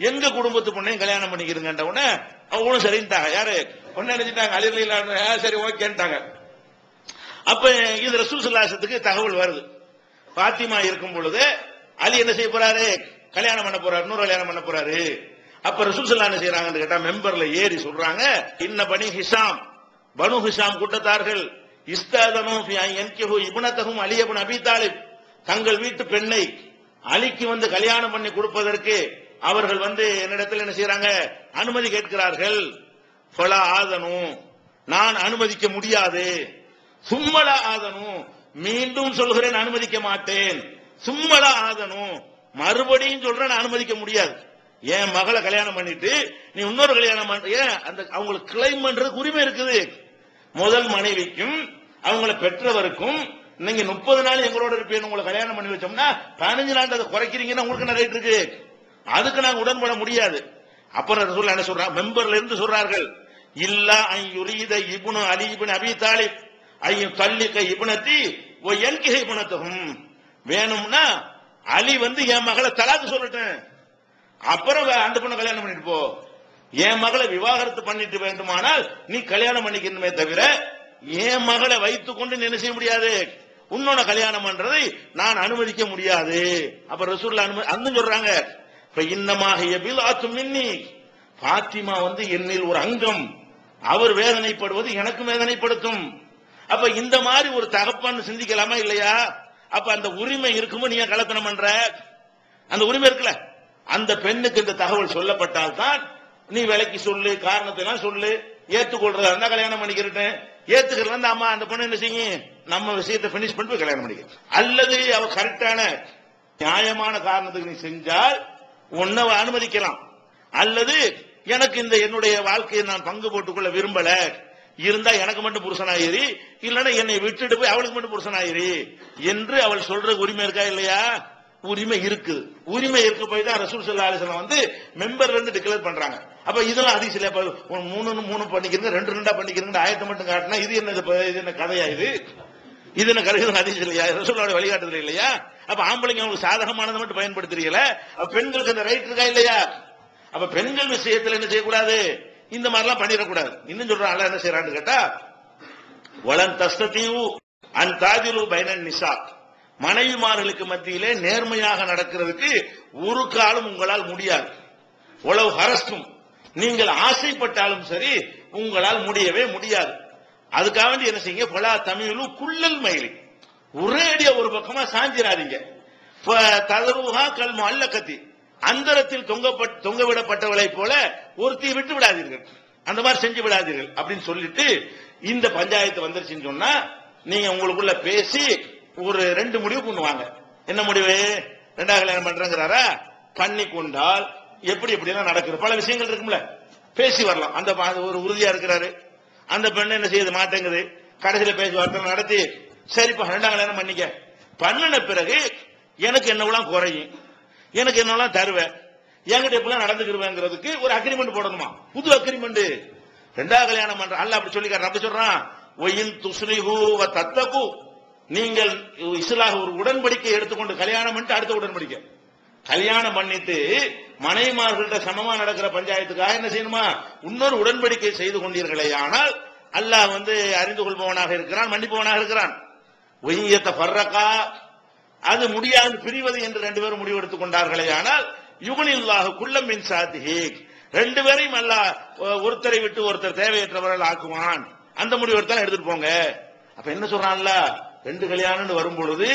எங்க குடும்பத்து பொண்ணையும் கல்யாணம் பண்ணிக்கிறீங்கன்ற உடனே அவங்களும் சரின்ட்டாங்க. யாரு பொண்ணு நினைச்சிட்டாங்க, அலி ரலியல்லாஹு சரி ஓகேன்ட்டாங்க. அப்ப இது ரசூல் ஸல்லல்லாஹு அலைஹி வஸல்லத்துக்கு தகவல் வருது. ஃபாத்திமா இருக்கும் பொழுது அலி என்ன செய்ய போறாரு? கல்யாணம் பண்ண போறாரு, இன்னொரு கல்யாணம் பண்ண போறாரு. அப்ப ரசூல் ஸல்லல்லாஹு அலைஹி வஸல்லம் என்ன செய்யறாங்கன்னு கேட்டா மெம்பர்ல ஏறி சொல்றாங்க, இன்ன பனி ஹிஷாம், பனு ஹிஷாம் கூட்டத்தார்கள் இஸ்தாதனு ஃபி யன்கிஹு இப்னதஹும் அலி இப்னு அபீ தாலிப், தங்கள் வீட்டு பெண்ணை அலிக்கு கல்யாணம் பண்ணி கொடுப்பதற்கு அவர்கள் என்னிடத்தில் என்ன செய்யறாங்க, அனுமதி கேட்கிறார்கள். ஃபலா ஆதனு, நான் அனுமதிக்க முடியாது. சும்மலா ஆதனு, மீண்டும் சொல்கிறேன் அனுமதிக்க மாட்டேன். சும்மலா ஆதனு, மறுபடியும் சொல்றேன் அனுமதிக்க முடியாது. என் மகளை கல்யாணம் பண்ணிட்டு நீ இன்னொரு கல்யாணம் ஏன் அந்த அவங்களுக்கு கிளைம் பண்றதுக்கு உரிமை இருக்குது. முதல் மனைவிக்கும் அவங்களை பெற்றவருக்கும் நீங்க 30 நாள் எங்களோட இருப்பேன் உங்களை கல்யாணம் பண்ணி வச்சோம்னா 15 நாள் அதை குறைக்கிறீங்கன்னா உங்களுக்கு என்ன ரைட் இருக்கு? அதுக்கு நாங்க உடன்பட முடியாது. அப்புறம் ரசூலுல்லாஹ் என்ன சொல்றாங்க, மெம்பர்ல இருந்து சொல்றார்கள், இல்லா அன் யுரீத இப்னு அலி இப்னு அபீ தாலிப் ஐ தல்லிக இப்னதி வ யன்கிஹ இப்னதஹும், வேணும்னா அலி என் மகளை தலாக்கு சொல்லட்டும், அப்புறம் அந்த பொண்ணை கல்யாணம் பண்ணிட்டு போ. என் மகளை விவாகரத்து பண்ணிட்டு வேண்டுமானால் நீ கல்யாணம் பண்ணிக்கணுமே தவிர என் மகளை வைத்துக் கொண்டு என்ன செய்ய முடியாது, உன்னோட கல்யாணம் பண்றதை நான் அனுமதிக்க முடியாது. அப்ப ரசூலுல்லாஹ் அன்னு சொல்றாங்க, இன்னமாக பிலாத்து மின்னி, ஃபாத்திமா என்னில் ஒரு அங்கம், அவர் வேதனைப்படுவது எனக்கு வேதனைப்படுத்தும். அப்ப இந்த மாதிரி ஒரு தகப்பன் சிந்திக்கலாமா இல்லையா? அப்ப அந்த உரிமை இருக்குமோ நீங்க கலத்தனம் பண்ற, அந்த உரிமை இருக்குல்ல, அந்த பெண்ணுக்கு இந்த தகவல் சொல்லப்பட்டால் தான் நீ விலைக்கு சொல்லு, காரணத்தை எல்லாம் சொல்லு, ஏத்துக்கொள்றதா இருந்தா கல்யாணம் பண்ணிக்கிறேன், ஏத்துக்கிறது அம்மா அந்த பொண்ணு என்ன செய்யும், நம்ம விஷயத்தை பினிஷ் பண்ணிட்டு கல்யாணம் பண்ணிக்க. அல்லது அவ கரெக்டான நியாயமான காரணத்துக்கு நீ செஞ்சால் உன்னை அனுமதிக்கலாம். அல்லது எனக்கு இந்த என்னுடைய வாழ்க்கையை நான் பங்கு போட்டுக்கொள்ள விரும்பல, இருந்தா எனக்கு மட்டும் புருஷனாயிரு, இல்லன்னா என்னை விட்டுட்டு போய் அவளுக்கு மட்டும் புருஷனாயிரு என்று அவள் சொல்ற உரிமை இருக்கா இல்லையா? உரிமை இருக்கு. உரிமை இருக்க போய் தான் ரசூல் ஸல்லல்லாஹு அலைஹி வஸல்லம் வந்து மெம்பர்ல இருந்து டிக்ளேர் பண்றாங்க. அப்ப இதெல்லாம் ஹதீஸ்ல மூணு பண்ணிக்கிறீங்க, ரெண்டா பண்ணிக்கிறீங்க, ஆயத்தை மட்டும் காட்டினா இது என்ன கதையா? இது என்ன கருது ஹதீஸ் இல்லையா? ரசூலுல்லாஹி வழிகாட்டுதல் இல்லையா? அப்ப ஆம்பளைங்க அவங்களுக்கு சாதகமானதை மட்டும் பயன்படுத்துறீங்கள, அப்ப பெண்களுக்கு அந்த ரைட் இருக்கா இல்லையா? அப்ப பெண்கள் விஷயத்துல என்ன செய்யக்கூடாது? இந்த மாதிரிலாம் பண்ணிடக்கூடாது. இன்னும் சொல்றான் அல்ல என்ன செய்யறான்னு கேட்டா, வலன் தஸ்தீஉ அன் தாதிலு பைனன் நிசா, மனைவிமார்களுக்கு மத்தியிலே நேர்மையாக நடக்கிறதுக்கு ஒரு காலம் உங்களால் முடியாது. உளவு ஹரஸ்டும், நீங்கள் ஆசைப்பட்டாலும் சரி உங்களால் முடியவே முடியாது. அதுக்காக வேண்டி என்ன செய்யுங்க, பலா தமிழு குள்ளல் மயிலி, ஒரே அடியா ஒரு பக்கமா சாஞ்சிராதீங்க. ததருஹா கல் முஅல்லகத்தி, அந்தரத்தில் தொங்கவிடப்பட்டவளை போல ஒருத்தியை விட்டு விடாதீர்கள், அந்த மாதிரி செஞ்சு விடாதீர்கள் அப்படின்னு சொல்லிட்டு இந்த பஞ்சாயத்து வந்துருச்சுன்னு சொன்னா நீங்க உங்களுக்குள்ள பேசி ஒரு 2 முடிவு பண்ணுவாங்க. என்ன முடிவு? 2வது கல்யாணம் பண்றேங்கிறாரா, பண்ணி கொண்டால் எப்படி எப்படிலாம் நடக்குது, பல விஷயங்கள் இருக்கும்ல, பேசி வரலாம். அந்த ஒரு உறுதியா இருக்கிறாரு, அந்த பெண்ணு என்ன செய்யுது மாட்டேங்குது, கடைசியில பேச்சுவார்த்தை நடத்தி சரிப்பா 2வது கல்யாணம் பண்ணிக்க, பண்ணின பிறகு எனக்கு என்னவெல்லாம் குறையும், எனக்கு என்னவெல்லாம் தருவேன், என்கிட்ட எப்பெல்லாம் நடந்துக்கிருவேங்கிறதுக்கு ஒரு அக்ரிமெண்ட் போடணுமா, புது அக்ரிமெண்ட். 2வது கல்யாணம் பண்ற அல்ல அப்படி சொல்லிக்காரு. அப்படி சொல்றான், ஒயின் துஸ்ரிஹு வ தத்தகு, நீங்கள் இஸ்லாஹ் ஒரு உடன்படிக்கை எடுத்துக்கொண்டு கல்யாணம் பண்ணிட்டு அடுத்த உடன்படிக்கை கல்யாணம் பண்ணிட்டு மனைவிமார்கள்ட்ட சமமா நடக்கிற பஞ்சாயத்துக்காக என்ன செய்யணுமா, இன்னொரு உடன்படிக்கை செய்து கொண்டீர்களே, ஆனால் அல்லாஹ் வந்து அறிந்து கொள்பவனாக இருக்கிறான், மன்னிப்பவனாக இருக்கிறான். ஒய்யத்தை பர்றக்கா, அது முடியாது பிரிவது என்று 2 பேரும் முடிவு எடுத்துக் கொண்டார்களே, ஆனால் யுகனில்லாஹு குல்லம் மின் சாத்திஹி, 2 பேரையும் அல்லாஹ் ஒருத்தரை விட்டு ஒருத்தர் தேவையற்றவர்கள் ஆக்குவான், அந்த முடிவு எடுத்தாலும் எடுத்துட்டு போங்க. அப்ப என்ன சொல்றான்ல, 2 கல்யாணம் வரும் பொழுது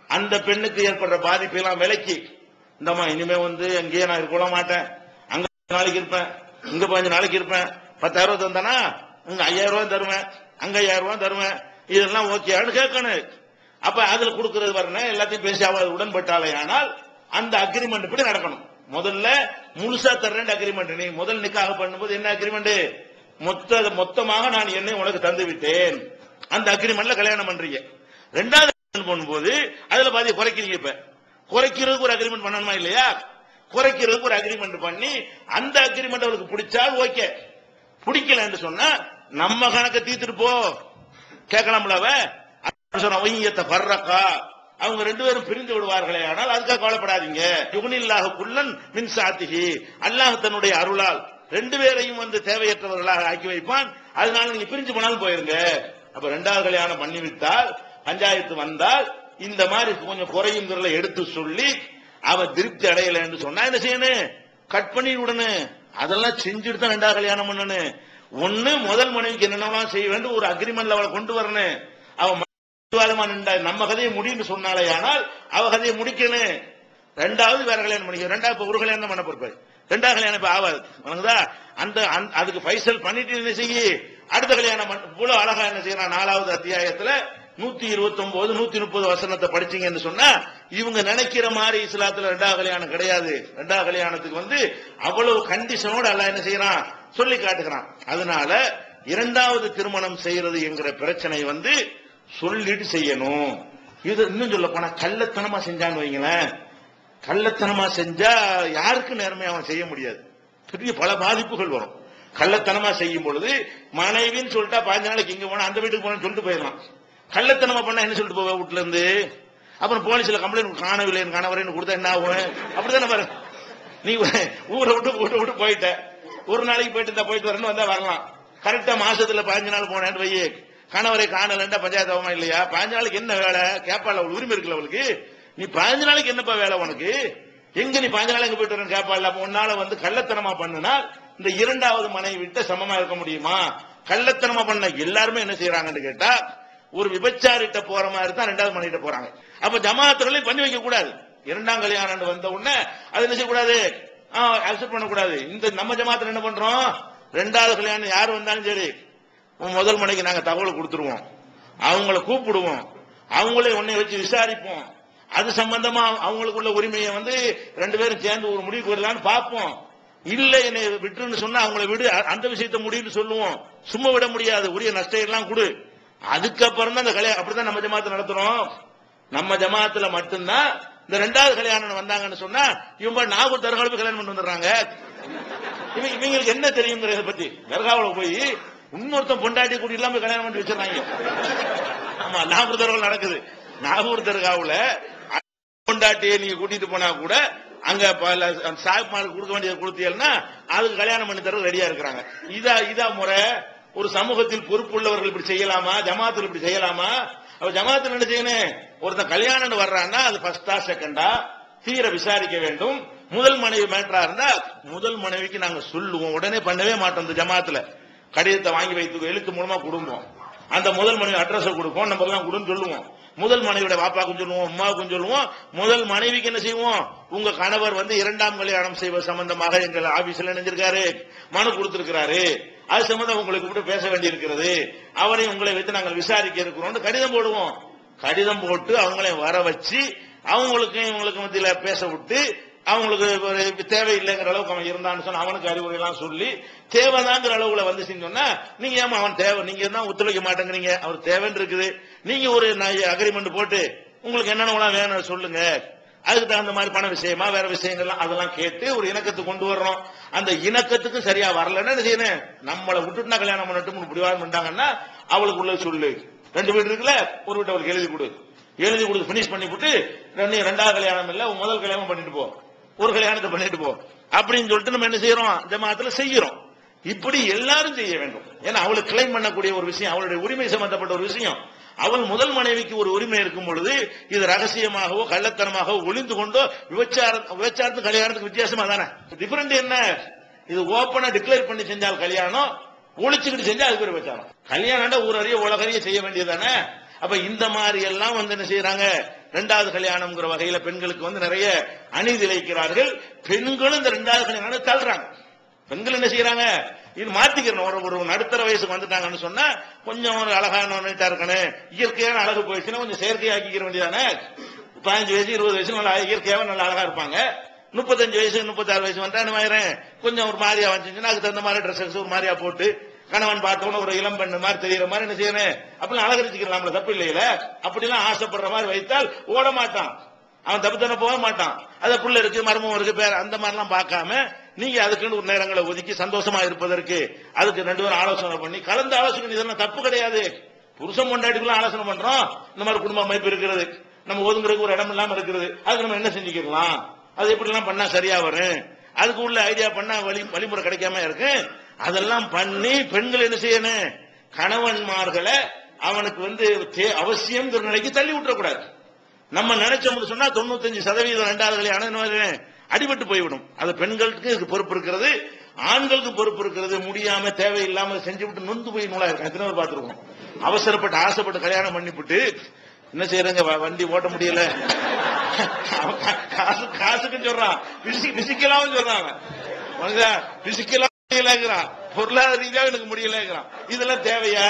அந்த பெண்ணுக்கு ஏற்படுற பாதிப்பை எல்லாம் விலக்கி, இந்தம்மா இனிமே வந்து அங்கேயே நான் இருக்க மாட்டேன், அங்க நாளைக்கு இருப்பேன், இங்க 15 நாளைக்கு இருப்பேன், 10,000 தந்தானா இங்க 5,000 தருவேன், அங்க 5,000 தருவேன், இதெல்லாம் ஓகேன்னு கேட்கணும். அப்ப அதுல கொடுக்கறது வரணும், எல்லாத்தையும் பேசி அவள் உடன்பட்டாலே, ஆனால் அந்த அக்ரிமெண்ட் படி நடக்கணும். முதல்ல முழுசா தர்றேன் அக்ரிமெண்ட். நீ முதல் நிக்காக பண்ணும்போது என்ன அக்ரிமெண்ட், மொத்தமாக நான் என்னை உனக்கு தந்து விட்டேன், அந்த அக்ரிமெண்ட்ல கல்யாணம் பண்றீங்க. 2வது பண்ணும்போது அதுல பாதி குறைக்கிறீங்க. இப்ப குறைக்கிறதுக்கு ஒரு அக்ரிமெண்ட் பண்ணணுமா இல்லையா? குறைக்கிறதுக்கு ஒரு அக்ரிமெண்ட் பண்ணி அந்த அக்ரிமெண்ட் அவருக்கு பிடிச்சால் ஓகே, பிடிக்கல என்று சொன்னா நம்ம கணக்க தீர்த்துட்டு போ கேட்கலாம்ல. அவங்க 2 பேரும் பிரிந்து விடுவார்களே, ஆனால் அதுக்காக கவலைப்படாதீங்க. யுகனில்லாஹு குல்லன் மின் சாத்திஹி, அல்லாஹ் தன்னுடைய அருளால் 2 பேரையும் வந்து தேவையற்றவர்களாக ஆக்கி வைப்பான், அதனால நீங்க பிரிஞ்சு போனாலும் போயிருங்க. அப்ப 2வது கல்யாணம் பண்ணிவிட்டால் பஞ்சாயத்து வந்தால் இந்த மாதிரி கொஞ்சம் குறையுங்கிறத எடுத்து சொல்லி அவ திருப்தி அடையல என்று சொன்னா என்ன செய்யணும், கட் பண்ணி விடணும். அதெல்லாம் செஞ்சுட்டு தான் 2வது கல்யாணம் பண்ணணும். ஒண்ணு முதல் மனைவிக்கு என்னென்னலாம் செய்ய வேண்டும் ஒரு அக்ரிமெண்ட்ல அவளை கொண்டு வரணும். அவ நம்ம கதையை முடின்னு சொன்னாலே, ஆனால் அவ கதையை முடிக்கணும். 2வது வேற கல்யாணம் பண்ணிக்க, 2வது ஒரு கல்யாணம் பண்ண பொறுப்பாரு, 2வது கல்யாணம் இப்ப ஆகாது. அந்த அதுக்கு பைசல் பண்ணிட்டு என்ன செய்ய, அடுத்த கல்யாணம் இவ்வளவு அழகா என்ன செய்யறான். 4வது அத்தியாயத்துல 129 130 வசனத்தை படிச்சீங்கன்னு சொன்னா இவங்க நினைக்கிற மாதிரி இஸ்லாத்துல 2வது கல்யாணம் கிடையாது. 2வது கல்யாணத்துக்கு வந்து அவ்வளவு கண்டிஷனோட அல்லாஹ் என்ன செய்யறான் சொல்லி காட்டுகிறான். அதனால 2வது திருமணம் செய்யறது என்கிற பிரச்சனை வந்து சொல்லிட்டு செய்யணும். இது இன்னும் சொல்ல போனா கள்ளத்தனமா செஞ்சான்னு வைங்களேன், கள்ளத்தனமா செஞ்சா யாருக்கு நேர்மையா அவன் செய்ய முடியாது, பெரிய பல பாதிப்புகள் வரும். கள்ளத்தனமா செய்யும் பொழுது மனைவின்னு சொல்லிட்டா 15 நாளைக்கு இங்க போனா அந்த வீட்டுக்கு போன சொல்லிட்டு போயிடலாம். கள்ளத்தனமா பண்ணா என்ன சொல்லிட்டு போவ வீட்டுல இருந்து, அப்புறம் போலீஸ்ல கம்ப்ளைண்ட் காணவில்லை கணவரைன்னு கொடுத்தா என்ன ஆகும், அப்படித்தானே பாரு. நீ ஊரை விட்டு போயிட்ட, ஒரு நாளைக்கு போயிட்டு வரணும் வந்தா வரலாம். கரெக்டா மாசத்துல 15 நாள் போனேன் வையே, கணவரை காணலண்டா பஞ்சாயத்து ஆகுமா இல்லையா? 15 நாளைக்கு என்ன வேலை கேட்பாள், அவளுக்கு உரிமை இருக்குல்ல அவளுக்கு. நீ 15 நாளைக்கு என்னப்பா வேலை உனக்கு, எங்க நீ 15 நாளைக்கு போயிட்டு வரேன்னு கேட்பாள். அப்ப உன்னால வந்து கள்ளத்தனமா பண்ணுனா இந்த 2வது மனைவி விட்டு சமமா இருக்க முடியுமா? கள்ளத்தனமா பண்ண எல்லாருமே என்ன செய்யறாங்கன்னு கேட்டா, ஒரு விபச்சாரிட்ட போற மாதிரி தான் 2வது மனைவிட்ட போறாங்க. அப்ப ஜமாத்துகளையும் பண்ணி வைக்க கூடாது. 2ஆம் கல்யாணம் வந்த உடனே அது என்ன செய்யக்கூடாது, அக்செப்ட் பண்ணக்கூடாது. இந்த நம்ம ஜமாத்துல என்ன பண்றோம், 2வது கல்யாணம் யாரு வந்தாலும் சரி முதல் மனைக்கு நாங்க தகவல் கொடுத்துருவோம், அவங்கள கூப்பிடுவோம், அவங்களே உன்னை வச்சு விசாரிப்போம், அது சம்பந்தமா அவங்களுக்குள்ள உரிமையை வந்து 2 பேரும் சேர்ந்து ஒரு முடிவுக்கு வரலான்னு பார்ப்போம். இல்ல என்னை விட்டுன்னு சொன்னா அவங்களை விடு, அந்த விஷயத்தை முடிவுன்னு சொல்லுவோம். சும்மா விட முடியாது, உரிய நஷ்டம் எல்லாம் கொடு. அதுக்கப்புறம் தான் இந்த கல்யாணம். அப்படிதான் நம்ம ஜமாத்து நடத்துறோம். நம்ம ஜமாத்துல மட்டும்தான் இந்த ரெண்டாவது கல்யாணம் வந்தாங்கன்னு சொன்னா இவங்க நாகூர் தர்காவுக்கு கல்யாணம் பண்ணி வந்துடுறாங்க. இவங்களுக்கு என்ன தெரியுங்கிறத பத்தி தர்காவில் போய் இன்னொருத்தன் பொண்டாட்டி கூட்டி இல்லாம கல்யாணம் பண்ணி வச்சிடறாங்க. ஆமா, நாகூர் தர்காவில் நடக்குது. நாகூர் தர்காவுல பொண்டாட்டியை நீங்க கூட்டிட்டு போனா கூட அங்க சாஹிப்மாருக்கு கொடுக்க வேண்டியதை கொடுத்தீங்கன்னா அதுக்கு கல்யாணம் பண்ணி தர ரெடியா இருக்கிறாங்க. இதா முறை. ஒரு சமூகத்தில் பொறுப்புள்ளவர்கள் இப்படி செய்யலாமா? ஜமாத்தில் இப்படி செய்யலாமா? அவ ஜமாத்தில் என்ன செய்யணும்? ஒருத்தன் கல்யாணம் வர்றான்னா அது ஃபர்ஸ்டா செகண்டா தீர விசாரிக்க வேண்டும். முதல் மனைவி மேட்டரா இருந்தா முதல் மனைவிக்கு நாங்க சொல்லுவோம், உடனே பண்ணவே மாட்டோம். இந்த ஜமாத்துல கடிதத்தை வாங்கி வைத்து எழுத்து மூலமா கொடுப்போம். அந்த முதல் மனைவி அட்ரஸ் கொடுப்போம், நம்ம எல்லாம் கொடுன்னு சொல்லுவோம். முதல் மனைவியோட பாப்பாக்கும் சொல்லுவோம், அம்மாவுக்கும் சொல்லுவோம். முதல் மனைவிக்கு என்ன செய்வோம்? உங்க கணவர் இரண்டாம் கல்யாணம் செய்வது சம்பந்தமாக எங்கள் ஆபீஸ்ல நினைஞ்சிருக்காரு, மனு கொடுத்திருக்கிறாரு, அது சம்பந்தம் உங்களுக்கு கூட பேச வேண்டி இருக்கிறது, அவரை உங்களை வைத்து நாங்கள் விசாரிக்க இருக்கிறோம் கடிதம் போடுவோம். கடிதம் போட்டு அவங்களையும் வர வச்சு அவங்களுக்கு இவங்களுக்கு மத்தியில பேச விட்டு அவங்களுக்கு தேவையில்லைங்கிற அளவுக்கு அவன் இருந்தான்னு சொன்னா அவனுக்கு அறிவுரை எல்லாம் சொல்லி தேவைதாங்கிற அளவுல வந்து சொன்னா நீங்க ஏமா அவன் தேவை, நீங்க தான் ஒத்துழைக்க மாட்டேங்கிறீங்க, அவர் தேவைன்னு இருக்குது, நீங்க ஒரு அக்ரிமெண்ட் போட்டு உங்களுக்கு என்னென்ன வேணும் சொல்லுங்க, அதுக்கு தகுந்த மாதிரி பண விஷயமா வேற விஷயங்கள்லாம் அதெல்லாம் கேட்டு ஒரு இணக்கத்துக்கு கொண்டு வர்றோம். அந்த இணக்கத்துக்கு சரியா வரலன்னா என்ன செய்யணும்? நம்மளை விட்டுட்டுனா கல்யாணம் பண்ணட்டும் பிடிவாதம் பண்ணாங்கன்னா அவளுக்கு உள்ள சொல்லு, 2 வீடு இருக்குல்ல, ஒரு வீட்டை அவளுக்கு எழுதி கொடுத்து பினிஷ் பண்ணி விட்டு ரெண்டாவது கல்யாணம் இல்ல முதல் கல்யாணம் பண்ணிட்டு போ, ஒரு கல்யாணத்தை பண்ணிட்டு போ அப்படின்னு சொல்லிட்டு நம்ம என்ன செய்யறோம்? ஜமாத்துல செய்யறோம். இப்படி எல்லாரும் செய்ய வேண்டும். ஏன்னா அவளுக்கு கிளைம் பண்ணக்கூடிய ஒரு விஷயம், அவளுடைய உரிமை சம்பந்தப்பட்ட ஒரு விஷயம். அவள் முதல் மனைவிக்கு ஒரு உரிமை இருக்கும் பொழுது இது ரகசியமாகவோ கள்ளத்தனமாகவோ ஒளிந்து கொண்டோ விபச்சாரத்துக்கு கல்யாணத்துக்கு வித்தியாசமா தானே? டிஃபரெண்ட் என்ன? இது ஓப்பனா டிக்ளேர் பண்ணி செஞ்சால் கல்யாணம், ஒளிச்சுக்கிட்டு செஞ்சா அதுக்கு ஒரு விபச்சாரம். கல்யாணம் ஊரறிய உலகறிய செய்ய வேண்டியதானே? அப்ப இந்த மாதிரி எல்லாம் என்ன செய்யறாங்க? ரெண்டாவது கல்யாணம்ங்கிற வகையில பெண்களுக்கு நிறைய அநீதி இழைக்கிறார்கள். பெண்களும் இந்த ரெண்டாவது கல்யாணம் தள்ளுறாங்க. பெண்கள் என்ன செய்யறாங்க? இது மாத்திக்கிறோம். ஒரு நடுத்தர வயசுக்கு வந்துட்டாங்கன்னு சொன்னா கொஞ்சம் ஒரு அழகான இருக்கணும், இயற்கையான அழகு போயிடுச்சுன்னா கொஞ்சம் செயற்கையாக்கிக்கிற வேண்டியதானே? 15 வயசு 20 வயசு நல்லா இயற்கையாவே நல்லா அழகா இருப்பாங்க. 35 வயசு 36 வயசு வந்தா என்ன ஆயிரம் கொஞ்சம் ஒரு மாதிரியா வந்துச்சுன்னா அதுக்கு தகுந்த மாதிரி ட்ரெஸ் ஒரு மாதிரியா போட்டு கணவன் பார்த்தோன்னு ஒரு இளம் பெண்ணு மாதிரி தெரியுற மாதிரி என்ன செய்யணும்? அப்படிலாம் அழகரிச்சுக்கலாம், தப்பு இல்லையில. அப்படிலாம் ஆசைப்படுற மாதிரி வைத்தால் ஓட மாட்டான், அவன் தப்பு தானே போக மாட்டான். அது புள்ள இருக்கு மர்மம் இருக்கு பேர் அந்த மாதிரிலாம் பார்க்காம நீங்க அதுக்குன்னு ஒரு நேரங்களை ஒதுக்கி சந்தோஷமா இருப்பதற்கு அதுக்கு 2 பேரும் ஆலோசனை பண்ணி கலந்து ஆலோசனை, இதெல்லாம் தப்பு கிடையாது. புருஷன் பொண்டாட்டிக்குள்ள ஆலோசனை பண்றோம், இந்த மாதிரி குடும்ப அமைப்பு இருக்கிறது, நம்ம ஒதுங்குறதுக்கு ஒரு இடம் இல்லாம இருக்கிறது, அதுக்கு நம்ம என்ன செஞ்சுக்கலாம், அது எப்படி எல்லாம் பண்ணா சரியா வரும், அதுக்கு உள்ள ஐடியா பண்ணா வழிமுறை கிடைக்காம இருக்கு. அதெல்லாம் பண்ணி பெண்கள் என்ன செய்யணும்? கணவன்மார்களை அவனுக்கு அவசியம் நிலைக்கு தள்ளி விட்டுறக்கூடாது. நம்ம நினைச்சோம்னு சொன்னா 95% ரெண்டாவது கல்யாணம் அடிபட்டு போய்விடும். அது பெண்களுக்கு இதுக்கு பொறுப்பு இருக்கிறது, ஆண்களுக்கு பொறுப்பு இருக்கிறது. முடியாம தேவையில்லாம செஞ்சு விட்டு நொந்து போய் நூலா இருக்கும். எத்தனை பேர் பார்த்திருக்கோம்? அவசரப்பட்டு ஆசைப்பட்டு கல்யாணம் பண்ணிவிட்டு என்ன செய்யறங்க, வண்டி ஓட்ட முடியல, காசுக்குன்னு சொல்றான், பிசிக்கலாம் சொல்றாங்க, பிசிக்கலாம் முடியலங்கிறான், பொருளாதார ரீதியாக எனக்கு முடியலங்கிறான். இதெல்லாம் தேவையா?